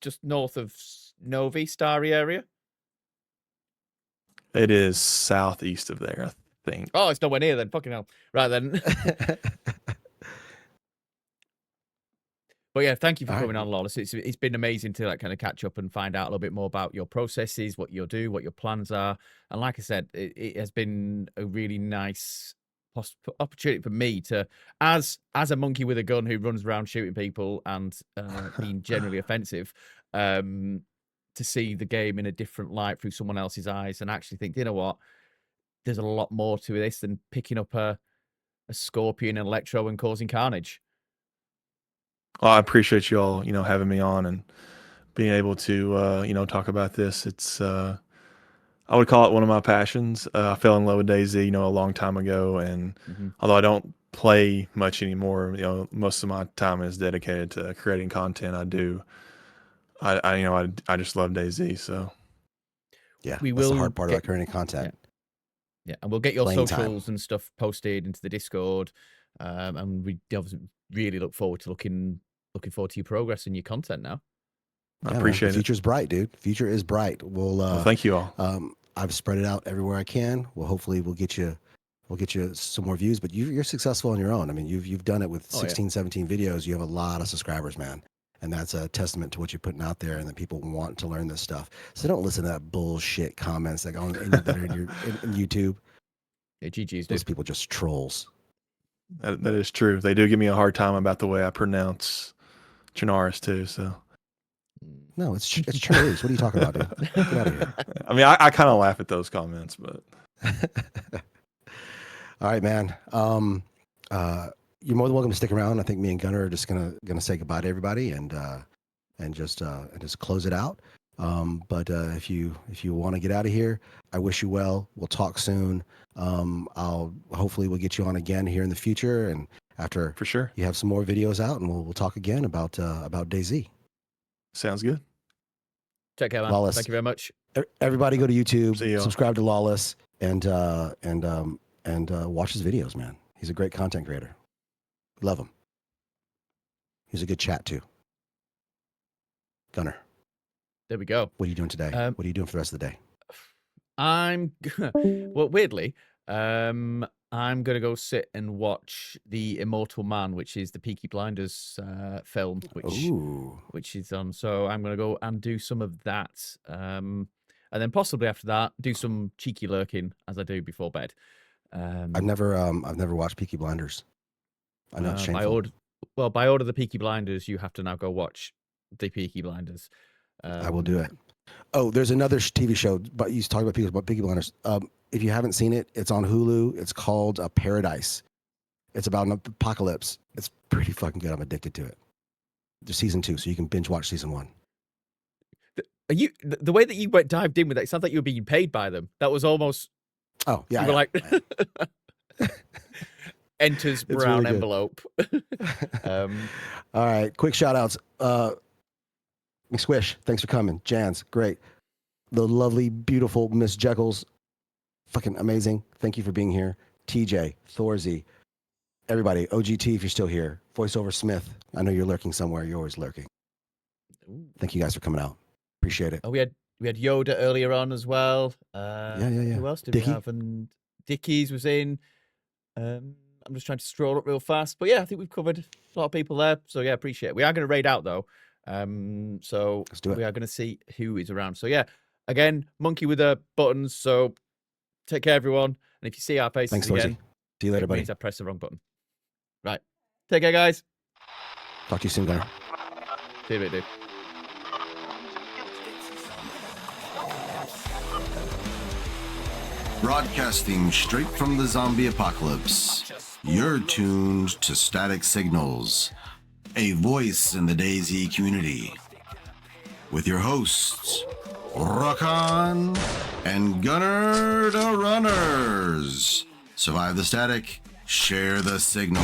just north of Novi Starry area?" It is southeast of there, I think. Oh, it's nowhere near then. Fucking hell. Right then. But yeah, thank you for coming on, Lawless. It's been amazing to like kind of catch up and find out a little bit more about your processes, what you'll do, what your plans are. And like I said, it has been a really nice opportunity for me to, as a monkey with a gun who runs around shooting people and being generally offensive, to see the game in a different light through someone else's eyes and actually think, you know what, there's a lot more to this than picking up a scorpion and electro and causing carnage. Well, I appreciate you all, having me on and being able to, talk about this. It's, I would call it one of my passions. I fell in love with DayZ, a long time ago. And although I don't play much anymore, most of my time is dedicated to creating content. I just love DayZ. So Yeah, we that's will the hard part about creating content. Yeah, and we'll get your Playing socials time. and stuff posted into the Discord. And we obviously really look forward to looking forward to your progress and your content now. I appreciate it. The future's bright, dude. Future is bright. Well, thank you all. I've spread it out everywhere I can. Hopefully we'll get you some more views, but you're successful on your own. I mean, you've done it with 16, 17 videos. You have a lot of subscribers, man. And that's a testament to what you're putting out there and that people want to learn this stuff. So don't listen to that bullshit comments that go in YouTube. Yeah, GG's, Those dude. people just trolls. That is true. They do give me a hard time about the way I pronounce Chinaris too. So no, it's Chinese. What are you talking about, dude? Get out of here. I mean, I kind of laugh at those comments, but all right, man. You're more than welcome to stick around. I think me and Gunnar are just gonna say goodbye to everybody and just close it out. But if you want to get out of here, I wish you well. We'll talk soon. Hopefully we'll get you on again here in the future, and after for sure you have some more videos out, and we'll talk again about DayZ. Sounds good. Take care, man. Lawless. Thank you very much. Everybody go to YouTube, See y'all. subscribe to Lawless, and watch his videos, man. He's a great content creator. Love him. He's a good chat too. Gunnar, There we go. what are you doing today? What are you doing for the rest of the day? Well, weirdly, I'm gonna go sit and watch The Immortal Man, which is the Peaky Blinders film, which is on. So I'm gonna go and do some of that, and then possibly after that, do some cheeky lurking as I do before bed. I've never watched Peaky Blinders. I know it's shameful. By order of the Peaky Blinders, you have to now go watch the Peaky Blinders. I will do it. Oh, there's another TV show, but you talk about Peaky Blinders. If you haven't seen it, it's on Hulu. It's called Paradise. It's about an apocalypse. It's pretty fucking good. I'm addicted to it. There's season 2, so you can binge watch season 1. Are you the way that you dived in with that? It sounds like you were being paid by them. That was almost. Oh yeah, you were like. Enters brown really envelope. All right, quick shout outs. McSquish, thanks for coming. Jans, great. The lovely, beautiful Miss Jekyll's, fucking amazing. Thank you for being here. TJ, Thorzy, everybody, OGT if you're still here. Voiceover Smith, I know you're lurking somewhere. You're always lurking. Ooh. Thank you guys for coming out. Appreciate it. Oh, we had Yoda earlier on as well. Yeah. Who else did Dickie? we have? And Dickie's was in. I'm just trying to scroll up real fast, but yeah, I think we've covered a lot of people there. So yeah, appreciate it. We are going to raid out though. So Let's do it. we are going to see who is around. So yeah, again, monkey with the buttons. So take care, everyone. And if you see our faces Thanks, again, Thorzy. See you later, it buddy. means I pressed the wrong button. Right. Take care, guys. Talk to you soon, Gunnar. See you later, dude. Broadcasting straight from the zombie apocalypse, you're tuned to Static Signals, a voice in the DayZ community. With your hosts, Rakan and Gunnar the Runners. Survive the static, share the signal.